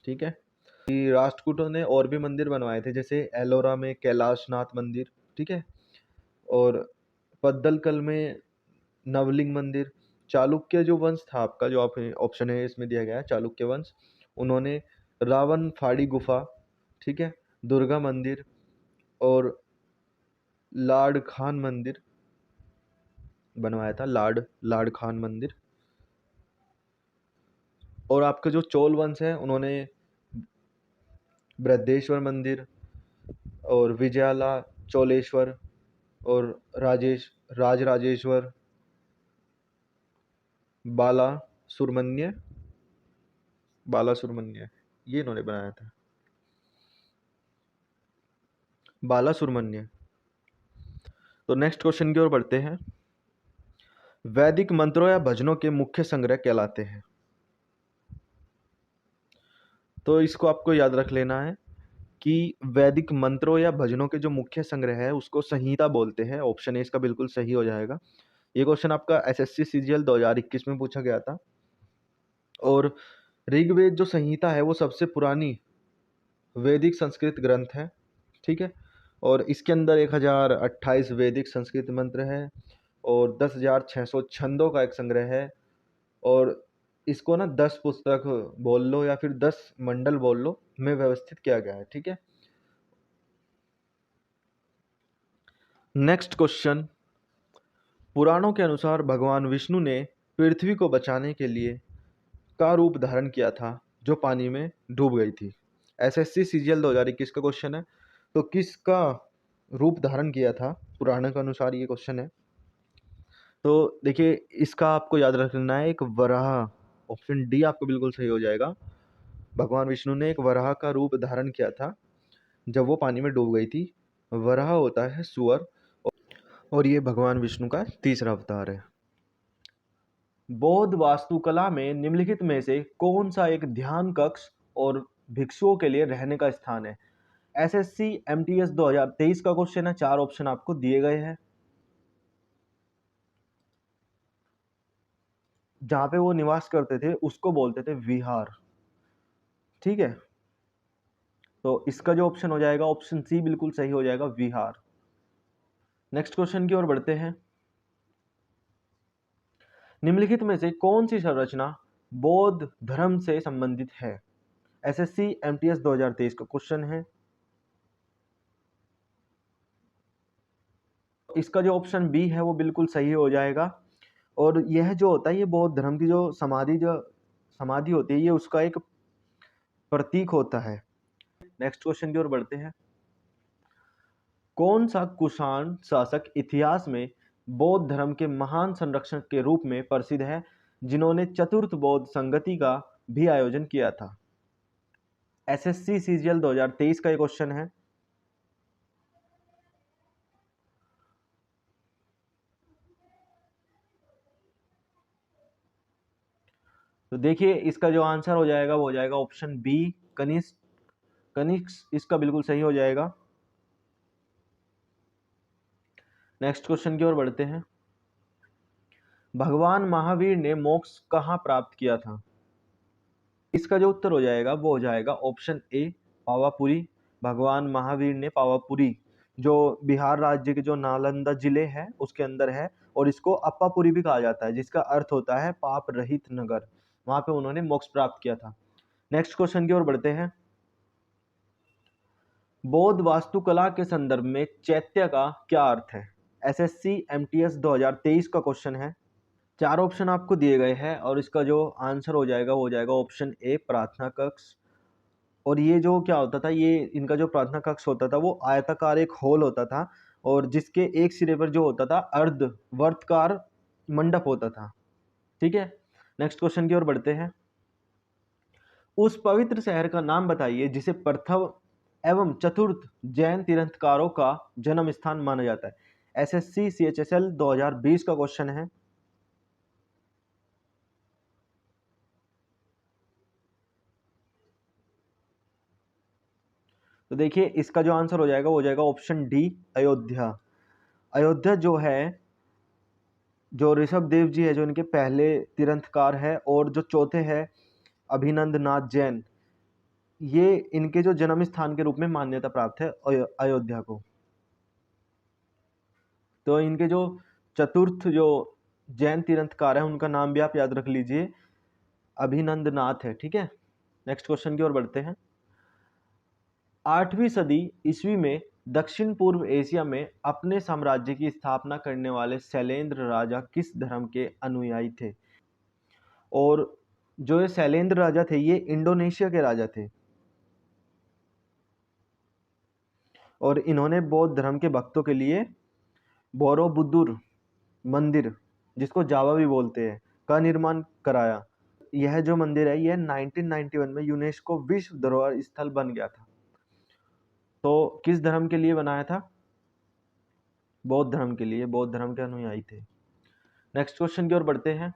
ठीक है। कि राष्ट्रकूटों ने और भी मंदिर बनवाए थे, जैसे एलोरा में कैलाशनाथ मंदिर, ठीक है, और पद्दलकल में नवलिंग मंदिर। चालुक्य जो वंश था आपका, जो आप ऑप्शन है इसमें दिया गया है, चालुक्य वंश, उन्होंने रावण फाड़ी गुफा, ठीक है, दुर्गा मंदिर और लाड खान मंदिर बनवाया था, लाड खान मंदिर। और आपका जो चोल वंश है, उन्होंने बृहदेश्वर मंदिर और विजयाला चोलेश्वर और राजराजेश्वर, बाला सुरमन्य, बाला सुरमन्य, ये इन्होंने बनाया था, बाला सुरमन्य। तो नेक्स्ट क्वेश्चन की ओर बढ़ते हैं। वैदिक मंत्रों या भजनों के मुख्य संग्रह कहलाते हैं? तो इसको आपको याद रख लेना है कि वैदिक मंत्रों या भजनों के जो मुख्य संग्रह है उसको संहिता बोलते हैं। ऑप्शन ए इसका बिल्कुल सही हो जाएगा। ये क्वेश्चन आपका एसएससी सीजीएल 2021 में पूछा गया था। और ऋग्वेद जो संहिता है वो सबसे पुरानी वैदिक संस्कृत ग्रंथ है। ठीक है। और इसके अंदर 1028 वैदिक संस्कृत मंत्र है और 10,600 छंदों का एक संग्रह है। और इसको ना 10 पुस्तक बोल लो या फिर 10 मंडल बोल लो में व्यवस्थित किया गया है। ठीक है। Next question. पुराणों के अनुसार भगवान विष्णु ने पृथ्वी को बचाने के लिए का रूप धारण किया था जो पानी में डूब गई थी? एसएससी सीजीएल 2021 का क्वेश्चन है। तो किसका रूप धारण किया था पुराणों के अनुसार, ये क्वेश्चन है। तो देखिए, इसका आपको याद रखना है, एक वराह। ऑप्शन डी आपको बिल्कुल सही हो जाएगा। भगवान विष्णु ने एक वराह का रूप धारण किया था जब वो पानी में डूब गई थी। वराह होता है सुअर, और ये भगवान विष्णु का तीसरा अवतार है। बौद्ध वास्तुकला में निम्नलिखित में से कौन सा एक ध्यान कक्ष और भिक्षुओं के लिए रहने का स्थान है? एसएससी एमटीएस 2023 का क्वेश्चन है। 4 ऑप्शन आपको दिए गए हैं। जहां पे वो निवास करते थे उसको बोलते थे विहार। ठीक है। तो इसका जो ऑप्शन हो जाएगा ऑप्शन सी बिल्कुल सही हो जाएगा, विहार। नेक्स्ट क्वेश्चन की ओर बढ़ते हैं। निम्नलिखित में से कौन सी संरचना बौद्ध धर्म से संबंधित है? एसएससी एमटीएस 2023 का क्वेश्चन है। इसका जो ऑप्शन बी है वो बिल्कुल सही हो जाएगा। और यह जो होता है, ये बौद्ध धर्म की जो समाधि होती है, ये उसका एक प्रतीक होता है। नेक्स्ट क्वेश्चन की ओर बढ़ते हैं। कौन सा कुषाण शासक इतिहास में बौद्ध धर्म के महान संरक्षक के रूप में प्रसिद्ध है जिन्होंने चतुर्थ बौद्ध संगति का भी आयोजन किया था? एसएससी सीजीएल 2023 का ये क्वेश्चन है। तो देखिए इसका जो आंसर हो जाएगा वो हो जाएगा ऑप्शन बी, कनिष्क। कनिष्क इसका बिल्कुल सही हो जाएगा। नेक्स्ट क्वेश्चन की ओर बढ़ते हैं। भगवान महावीर ने मोक्ष कहाँ प्राप्त किया था? इसका जो उत्तर हो जाएगा वो हो जाएगा ऑप्शन ए, पावापुरी। भगवान महावीर ने पावापुरी, जो बिहार राज्य के जो नालंदा जिले है उसके अंदर है, और इसको अप्पापुरी भी कहा जाता है, जिसका अर्थ होता है पाप रहित नगर। वहां पे उन्होंने मोक्ष प्राप्त किया था। नेक्स्ट क्वेश्चन की ओर बढ़ते हैं। बौद्ध वास्तुकला के संदर्भ में चैत्य का क्या अर्थ है? एसएससी एमटीएस 2023 का क्वेश्चन है। चार ऑप्शन आपको दिए गए हैं और इसका जो आंसर हो जाएगा वो हो जाएगा ऑप्शन ए, प्रार्थना कक्ष। और ये जो क्या होता था, ये इनका जो प्रार्थना कक्ष होता था वो आयताकार एक हॉल होता था, और जिसके एक सिरे पर जो होता था अर्ध वर्तकार मंडप होता था। ठीक है, नेक्स्ट क्वेश्चन की ओर बढ़ते हैं। उस पवित्र शहर का नाम बताइए जिसे प्रथम एवं चतुर्थ जैन तीर्थंकरों का जन्म स्थान माना जाता है। एसएससी सीएचएसएल 2020 का क्वेश्चन है। तो देखिए इसका जो आंसर हो जाएगा वो हो जाएगा ऑप्शन डी, अयोध्या। अयोध्या जो है, जो ऋषभ देव जी है जो इनके पहले तीर्थंकर है, और जो चौथे है अभिनंद नाथ जैन, ये इनके जो जन्म स्थान के रूप में मान्यता प्राप्त है अयोध्या को। तो इनके जो चतुर्थ जो जैन तीर्थंकर है उनका नाम भी आप याद रख लीजिए, अभिनंद नाथ है। ठीक है, नेक्स्ट क्वेश्चन की ओर बढ़ते हैं। 8वीं सदी ईस्वी में दक्षिण पूर्व एशिया में अपने साम्राज्य की स्थापना करने वाले शैलेंद्र राजा किस धर्म के अनुयायी थे? और जो ये शैलेंद्र राजा थे ये इंडोनेशिया के राजा थे, और इन्होंने बौद्ध धर्म के भक्तों के लिए बोरोबुदुर मंदिर, जिसको जावा भी बोलते हैं, का निर्माण कराया। यह जो मंदिर है यह 1991 में यूनेस्को विश्व धरोहर स्थल बन गया था। तो किस धर्म के लिए बनाया था? बौद्ध धर्म के लिए, बौद्ध धर्म के अनुयायी थे। नेक्स्ट क्वेश्चन की ओर बढ़ते हैं।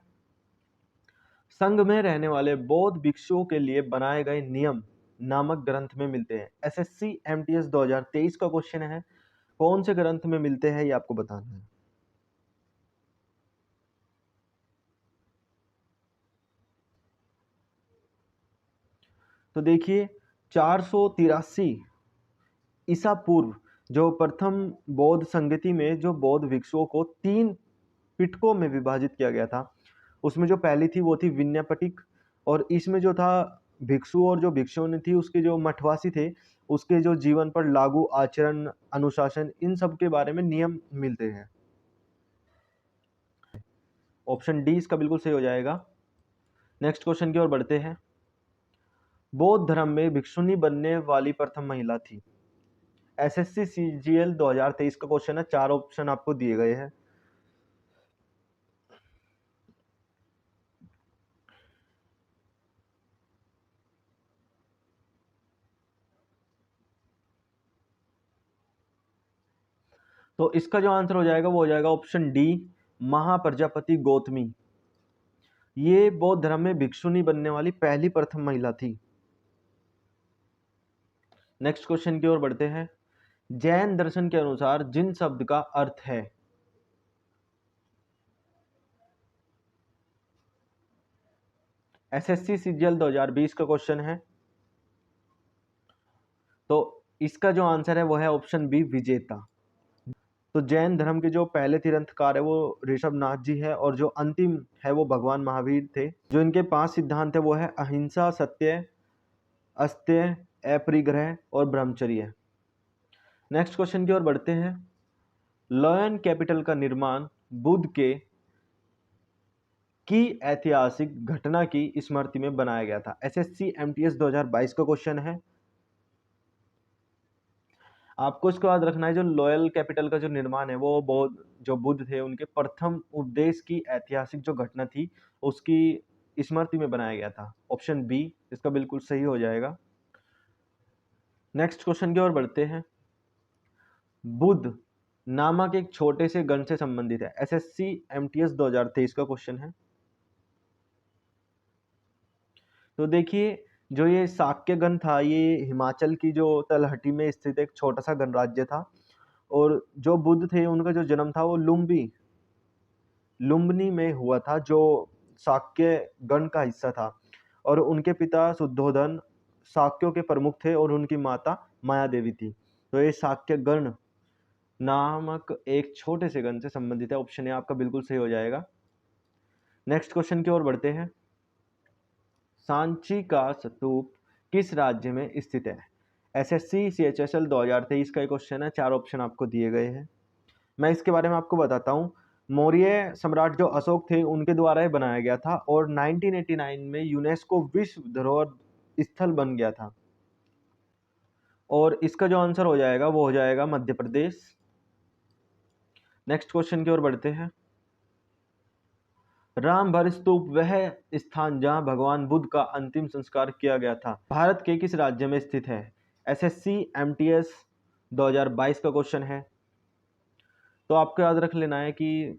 संघ में रहने वाले बौद्ध भिक्षुओं के लिए बनाए गए नियम नामक ग्रंथ में मिलते हैं। एसएससी एमटीएस 2023 का क्वेश्चन है। कौन से ग्रंथ में मिलते हैं ये आपको बताना है। तो देखिए 483 ईसा पूर्व जो प्रथम बौद्ध संगति में जो बौद्ध भिक्षुओं को 3 पिटकों में विभाजित किया गया था, उसमें जो पहली थी वो थी विनय पिटक, और इसमें जो था भिक्षु और जो भिक्षुणी थी उसके जो मठवासी थे उसके जो जीवन पर लागू आचरण, अनुशासन, इन सब के बारे में नियम मिलते हैं। ऑप्शन डी इसका बिल्कुल सही हो जाएगा। नेक्स्ट क्वेश्चन की ओर बढ़ते हैं। बौद्ध धर्म में भिक्षुणी बनने वाली प्रथम महिला थी। एसएससी सीजीएल 2023 का क्वेश्चन है। 4 ऑप्शन आपको दिए गए हैं। तो इसका जो आंसर हो जाएगा वो हो जाएगा ऑप्शन डी, महाप्रजापति गौतमी। ये बौद्ध धर्म में भिक्षुणी बनने वाली पहली प्रथम महिला थी। नेक्स्ट क्वेश्चन की ओर बढ़ते हैं। जैन दर्शन के अनुसार जिन शब्द का अर्थ है। एसएससी सीजीएल 2020 का क्वेश्चन है। तो इसका जो आंसर है वो है ऑप्शन बी, विजेता। तो जैन धर्म के जो पहले तीर्थंकर है वो ऋषभ नाथ जी है, और जो अंतिम है वो भगवान महावीर थे। जो इनके 5 सिद्धांत है वो है अहिंसा, सत्य, अस्त्य, अपरिग्रह और ब्रह्मचर्य। नेक्स्ट क्वेश्चन की ओर बढ़ते हैं। लॉयन कैपिटल का निर्माण बुद्ध के की ऐतिहासिक घटना की स्मृति में बनाया गया था। एसएससी एमटीएस 2022 का क्वेश्चन है। आपको इसको याद रखना है, जो लॉयल कैपिटल का जो निर्माण है वो बहुत जो बुद्ध थे उनके प्रथम उपदेश की ऐतिहासिक जो घटना थी उसकी स्मृति में बनाया गया था। ऑप्शन बी इसका बिल्कुल सही हो जाएगा। नेक्स्ट क्वेश्चन की ओर बढ़ते हैं। बुद्ध नामक एक छोटे से गण से संबंधित है। एसएससी एमटीएस 2023 का क्वेश्चन है। तो देखिए, जो ये शाक्यगण था, ये हिमाचल की जो तलहटी में स्थित एक छोटा सा गणराज्य था। और जो बुद्ध थे उनका जो जन्म था वो लुम्बिनी में हुआ था, जो शाक्य गण का हिस्सा था। और उनके पिता शुद्धोधन शाक्यों के प्रमुख थे और उनकी माता माया देवी थी। तो ये शाक्य गण नामक एक छोटे से गण से संबंधित है। ऑप्शन ए आपका बिल्कुल सही हो जाएगा। नेक्स्ट क्वेश्चन की ओर बढ़ते हैं। सांची का स्तूप किस राज्य में स्थित है? एसएससी सीएचएसएल 2023 का एक क्वेश्चन है। 4 ऑप्शन आपको दिए गए हैं। मैं इसके बारे में आपको बताता हूँ। मौर्य सम्राट जो अशोक थे उनके द्वारा ये बनाया गया था और 1989 में यूनेस्को विश्व धरोहर स्थल बन गया था। और इसका जो आंसर हो जाएगा वो हो जाएगा मध्य प्रदेश। नेक्स्ट क्वेश्चन की ओर बढ़ते हैं। रामभर स्तूप वह स्थान जहां भगवान बुद्ध का अंतिम संस्कार किया गया था, भारत के किस राज्य में स्थित है? एसएससी एमटीएस 2022 का क्वेश्चन है। तो आपको याद रख लेना है कि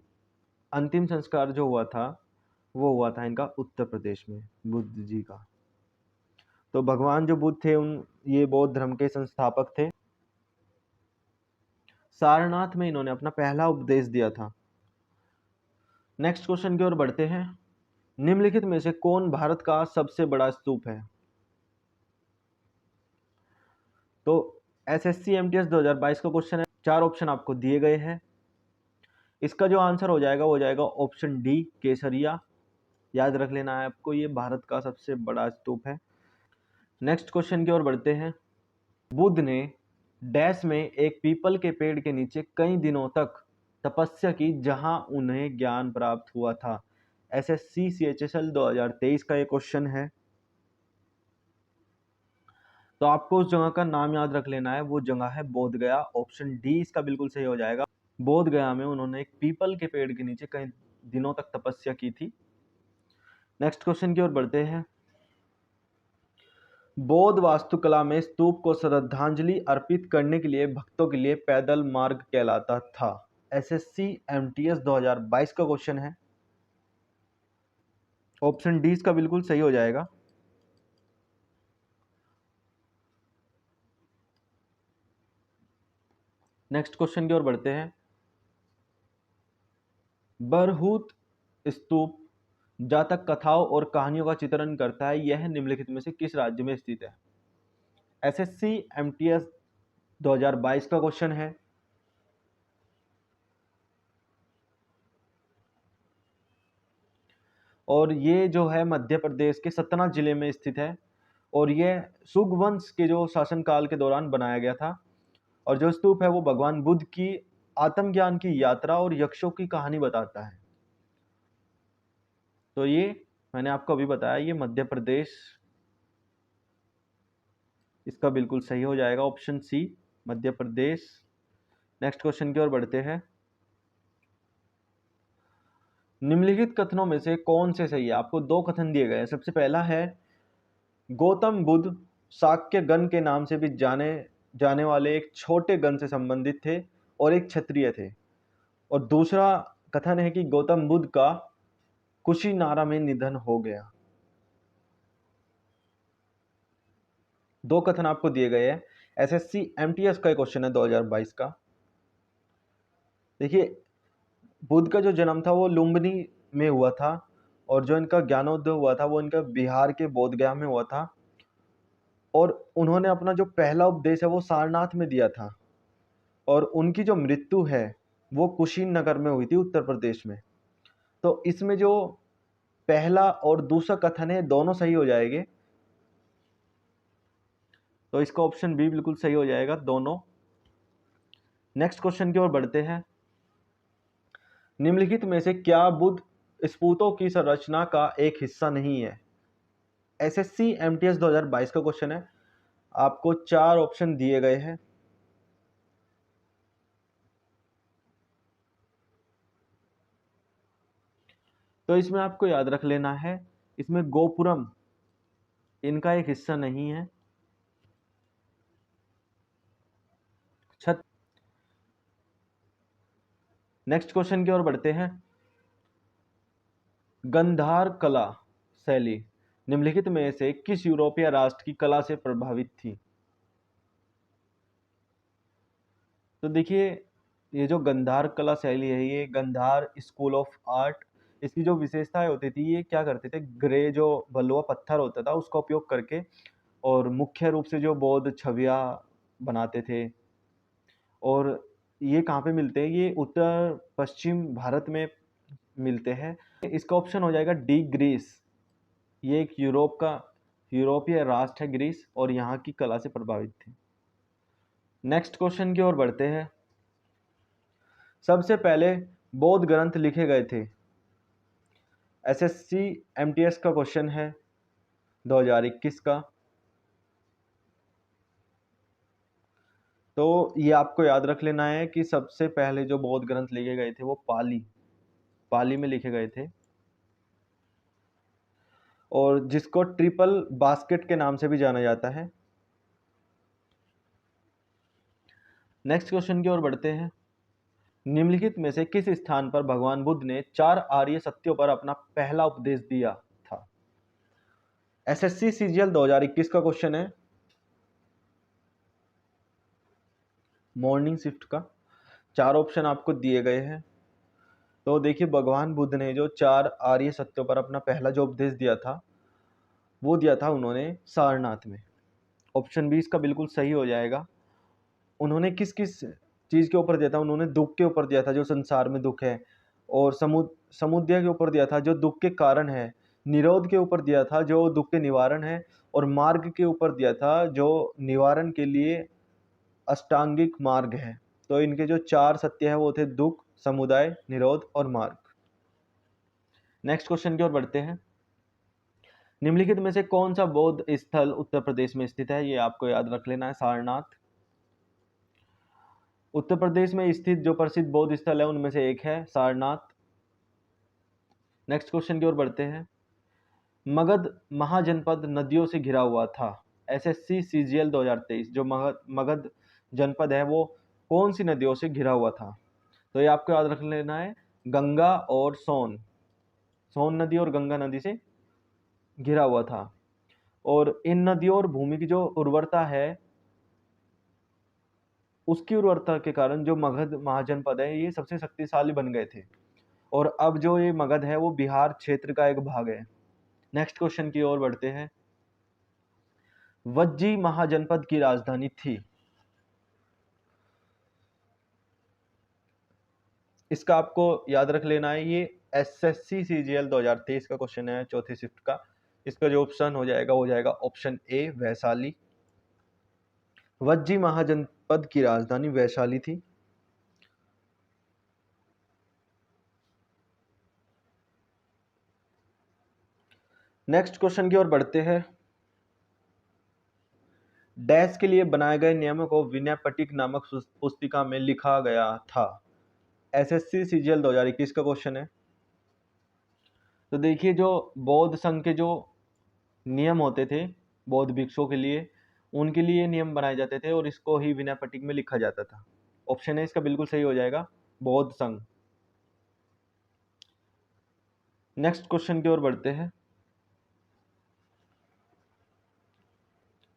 अंतिम संस्कार जो हुआ था वो हुआ था इनका उत्तर प्रदेश में, बुद्ध जी का। तो भगवान जो बुद्ध थे ये बौद्ध धर्म के संस्थापक थे। सारनाथ में इन्होंने अपना पहला उपदेश दिया था। नेक्स्ट क्वेश्चन की ओर बढ़ते हैं। निम्नलिखित में से कौन भारत का सबसे बड़ा स्तूप है? तो एसएससी एमटीएस 2022 का क्वेश्चन है। 4 ऑप्शन आपको दिए गए हैं। इसका जो आंसर हो जाएगा वो हो जाएगा ऑप्शन डी, केसरिया। याद रख लेना है आपको, ये भारत का सबसे बड़ा स्तूप है। नेक्स्ट क्वेश्चन की ओर बढ़ते हैं। बुद्ध ने डैश में एक पीपल के पेड़ के नीचे कई दिनों तक तपस्या की जहां उन्हें ज्ञान प्राप्त हुआ था। एसएससी सीएचएसएल 2023 का ये क्वेश्चन है। तो आपको उस जगह का नाम याद रख लेना है, वो जगह है बोध गया। ऑप्शन डी इसका बिल्कुल सही हो जाएगा। बोध गया में उन्होंने एक पीपल के पेड़ के नीचे कई दिनों तक तपस्या की थी। नेक्स्ट क्वेश्चन की ओर बढ़ते हैं। बौद्ध वास्तुकला में स्तूप को श्रद्धांजलि अर्पित करने के लिए भक्तों के लिए पैदल मार्ग कहलाता था। एसएससी एमटीएस 2022 का क्वेश्चन है। ऑप्शन डी इसका बिल्कुल सही हो जाएगा। नेक्स्ट क्वेश्चन की ओर बढ़ते हैं। बरहूत स्तूप जातक कथाओं और कहानियों का चित्रण करता है। यह निम्नलिखित में से किस राज्य में स्थित है? एसएससी एमटीएस 2022 का क्वेश्चन है। और ये जो है मध्य प्रदेश के सतना जिले में स्थित है। और यह सुगवंश के जो शासनकाल के दौरान बनाया गया था। और जो स्तूप है वो भगवान बुद्ध की आत्मज्ञान की यात्रा और यक्षों की कहानी बताता है। तो ये मैंने आपको अभी बताया, ये मध्य प्रदेश इसका बिल्कुल सही हो जाएगा। Option C, Madhya Pradesh. Next question की ओर बढ़ते हैं। निम्नलिखित कथनों में से कौन से सही है? आपको 2 कथन दिए गए हैं। सबसे पहला है गौतम बुद्ध शाक्य गण के नाम से भी जाने जाने वाले एक छोटे गण से संबंधित थे और एक क्षत्रिय थे। और दूसरा कथन है कि गौतम बुद्ध का कुशीनारा में निधन हो गया। 2 कथन आपको दिए गए हैं। एसएससी एमटीएस का क्वेश्चन है 2022 का। देखिए, बुद्ध का जो जन्म था वो लुम्बिनी में हुआ था और जो इनका ज्ञानोदय हुआ था वो इनका बिहार के बोधगया में हुआ था। और उन्होंने अपना जो पहला उपदेश है वो सारनाथ में दिया था। और उनकी जो मृत्यु है वो कुशीनगर में हुई थी, उत्तर प्रदेश में। तो इसमें जो पहला और दूसरा कथन है दोनों सही हो जाएंगे। तो इसका ऑप्शन बी बिल्कुल सही हो जाएगा, दोनों। नेक्स्ट क्वेश्चन की ओर बढ़ते हैं। निम्नलिखित में से क्या बुद्ध स्फूतों की संरचना का एक हिस्सा नहीं है? एसएससी एमटीएस 2022 का क्वेश्चन है। आपको 4 ऑप्शन दिए गए हैं। तो इसमें आपको याद रख लेना है, इसमें गोपुरम इनका एक हिस्सा नहीं है। छत नेक्स्ट क्वेश्चन की ओर बढ़ते हैं। गंधार कला शैली निम्नलिखित में से किस यूरोपीय राष्ट्र की कला से प्रभावित थी? तो देखिए, ये जो गंधार कला शैली है, ये गंधार स्कूल ऑफ आर्ट, इसकी जो विशेषताएं होती थी, ये क्या करते थे, ग्रे जो बलुआ पत्थर होता था उसका उपयोग करके, और मुख्य रूप से जो बौद्ध छवियां बनाते थे। और ये कहाँ पे मिलते हैं, ये उत्तर पश्चिम भारत में मिलते हैं। इसका ऑप्शन हो जाएगा डी, ग्रीस। ये एक यूरोपीय राष्ट्र है ग्रीस, और यहाँ की कला से प्रभावित थी। नेक्स्ट क्वेश्चन की ओर बढ़ते हैं। सबसे पहले बौद्ध ग्रंथ लिखे गए थे? एसएससी एमटीएस का क्वेश्चन है 2021 का। तो ये आपको याद रख लेना है कि सबसे पहले जो बौद्ध ग्रंथ लिखे गए थे वो पाली में लिखे गए थे, और जिसको ट्रिपल बास्केट के नाम से भी जाना जाता है। नेक्स्ट क्वेश्चन की ओर बढ़ते हैं। निम्नलिखित में से किस स्थान पर भगवान बुद्ध ने 4 आर्य सत्यों पर अपना पहला उपदेश दिया था? एसएससी सीजीएल 2021 का क्वेश्चन है, मॉर्निंग शिफ्ट का। 4 ऑप्शन आपको दिए गए हैं। तो देखिए, भगवान बुद्ध ने जो 4 आर्य सत्यों पर अपना पहला जो उपदेश दिया था, वो दिया था उन्होंने सारनाथ में। ऑप्शन बी इसका बिल्कुल सही हो जाएगा। उन्होंने किस किस चीज के ऊपर दिया था? उन्होंने दुख के ऊपर दिया था, जो संसार में दुख है, और समुद्र के ऊपर दिया था, जो दुख के कारण है, निरोध के ऊपर दिया था, जो दुख के निवारण है, और मार्ग के ऊपर दिया था, जो निवारण के लिए अष्टांगिक मार्ग है। तो इनके जो 4 सत्य है वो थे दुख, समुदाय, निरोध और मार्ग। नेक्स्ट क्वेश्चन की ओर बढ़ते हैं। निम्नलिखित में से कौन सा बौद्ध स्थल उत्तर प्रदेश में स्थित है? ये आपको याद रख लेना है, सारनाथ। उत्तर प्रदेश में स्थित जो प्रसिद्ध बौद्ध स्थल है उनमें से एक है सारनाथ। नेक्स्ट क्वेश्चन की ओर बढ़ते हैं। मगध महाजनपद नदियों से घिरा हुआ था। एसएससी सीजीएल 2023 जो मगध जनपद है वो कौन सी नदियों से घिरा हुआ था? तो ये आपको याद रख लेना है, गंगा और सोन नदी और गंगा नदी से घिरा हुआ था। और इन नदियों और भूमि की जो उर्वरता है, उसकी उर्वरता के कारण जो मगध महाजनपद है ये सबसे शक्तिशाली बन गए थे। और अब जो ये मगध है वो बिहार क्षेत्र का एक भाग है। नेक्स्ट क्वेश्चन की ओर बढ़ते हैं। वज्जी महाजनपद की राजधानी थी? इसका आपको याद रख लेना है, ये एसएससी सीजीएल 2023 का क्वेश्चन है, चौथी शिफ्ट का। इसका जो ऑप्शन हो जाएगा वो जाएगा ऑप्शन ए, वैशाली। वज्जी महाजनपद की राजधानी वैशाली थी। नेक्स्ट क्वेश्चन की ओर बढ़ते हैं। डैश के लिए बनाए गए नियमों को विनय पटिक नामक पुस्तिका में लिखा गया था। एसएससी सीजीएल 2021 का क्वेश्चन है। तो देखिए, जो बौद्ध संघ के जो नियम होते थे बौद्ध भिक्षुओं के लिए, उनके लिए नियम बनाए जाते थे, और इसको ही विनय पटिक में लिखा जाता था। ऑप्शन है इसका बिल्कुल सही हो जाएगा, बौद्ध संघ। नेक्स्ट क्वेश्चन की ओर बढ़ते हैं।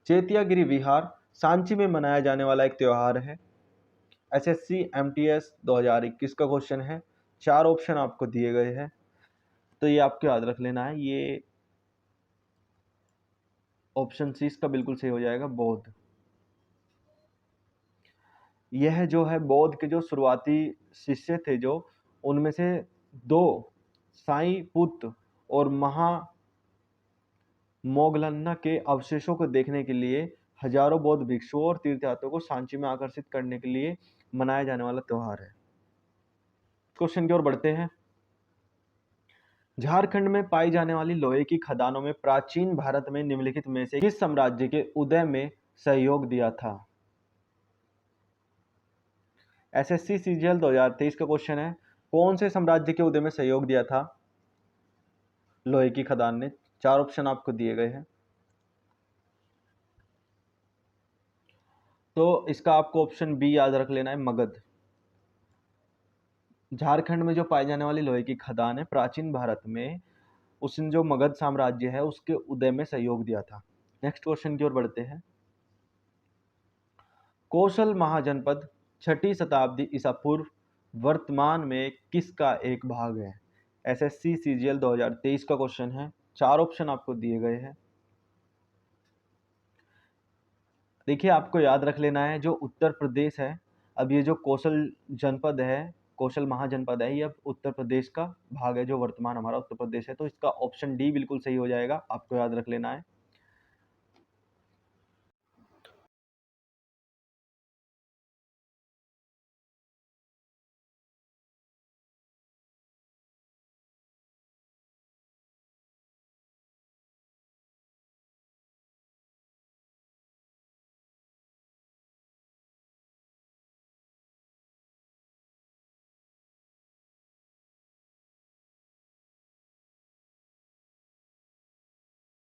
चेतियागिरी विहार सांची में मनाया जाने वाला एक त्योहार है। एसएससी एमटीएस 2021 का क्वेश्चन है। 4 ऑप्शन आपको दिए गए हैं, तो ये आपको याद रख लेना है। ये ऑप्शन सी इसका बिल्कुल सही हो जाएगा, बौद्ध। यह जो है बौद्ध के जो शुरुआती शिष्य थे, जो उनमें से 2 साई पुत और महा मोगलन्ना के अवशेषों को देखने के लिए हजारों बौद्ध भिक्षुओं और तीर्थयात्रियों को सांची में आकर्षित करने के लिए मनाया जाने वाला त्योहार है। क्वेश्चन की ओर बढ़ते हैं। झारखंड में पाई जाने वाली लोहे की खदानों में प्राचीन भारत में निम्नलिखित में से किस साम्राज्य के उदय में सहयोग दिया था? एसएससी सीजीएल 2023 का क्वेश्चन है, कौन से साम्राज्य के उदय में सहयोग दिया था लोहे की खदान ने? 4 ऑप्शन आपको दिए गए हैं। तो इसका आपको ऑप्शन बी याद रख लेना है, मगध। झारखंड में जो पाई जाने वाली लोहे की खदान है प्राचीन भारत में, उसने जो मगध साम्राज्य है उसके उदय में सहयोग दिया था। नेक्स्ट क्वेश्चन की ओर बढ़ते हैं। कौशल महाजनपद 6ठी शताब्दी ईसा पूर्व वर्तमान में किसका एक भाग है? एसएससी सीजीएल 2023 का क्वेश्चन है। 4 ऑप्शन आपको दिए गए हैं। देखिए, आपको याद रख लेना है, जो उत्तर प्रदेश है, अब ये जो कौशल जनपद है, कौशल महाजनपद है, ये अब उत्तर प्रदेश का भाग है, जो वर्तमान हमारा उत्तर प्रदेश है। तो इसका ऑप्शन डी बिल्कुल सही हो जाएगा, आपको याद रख लेना है।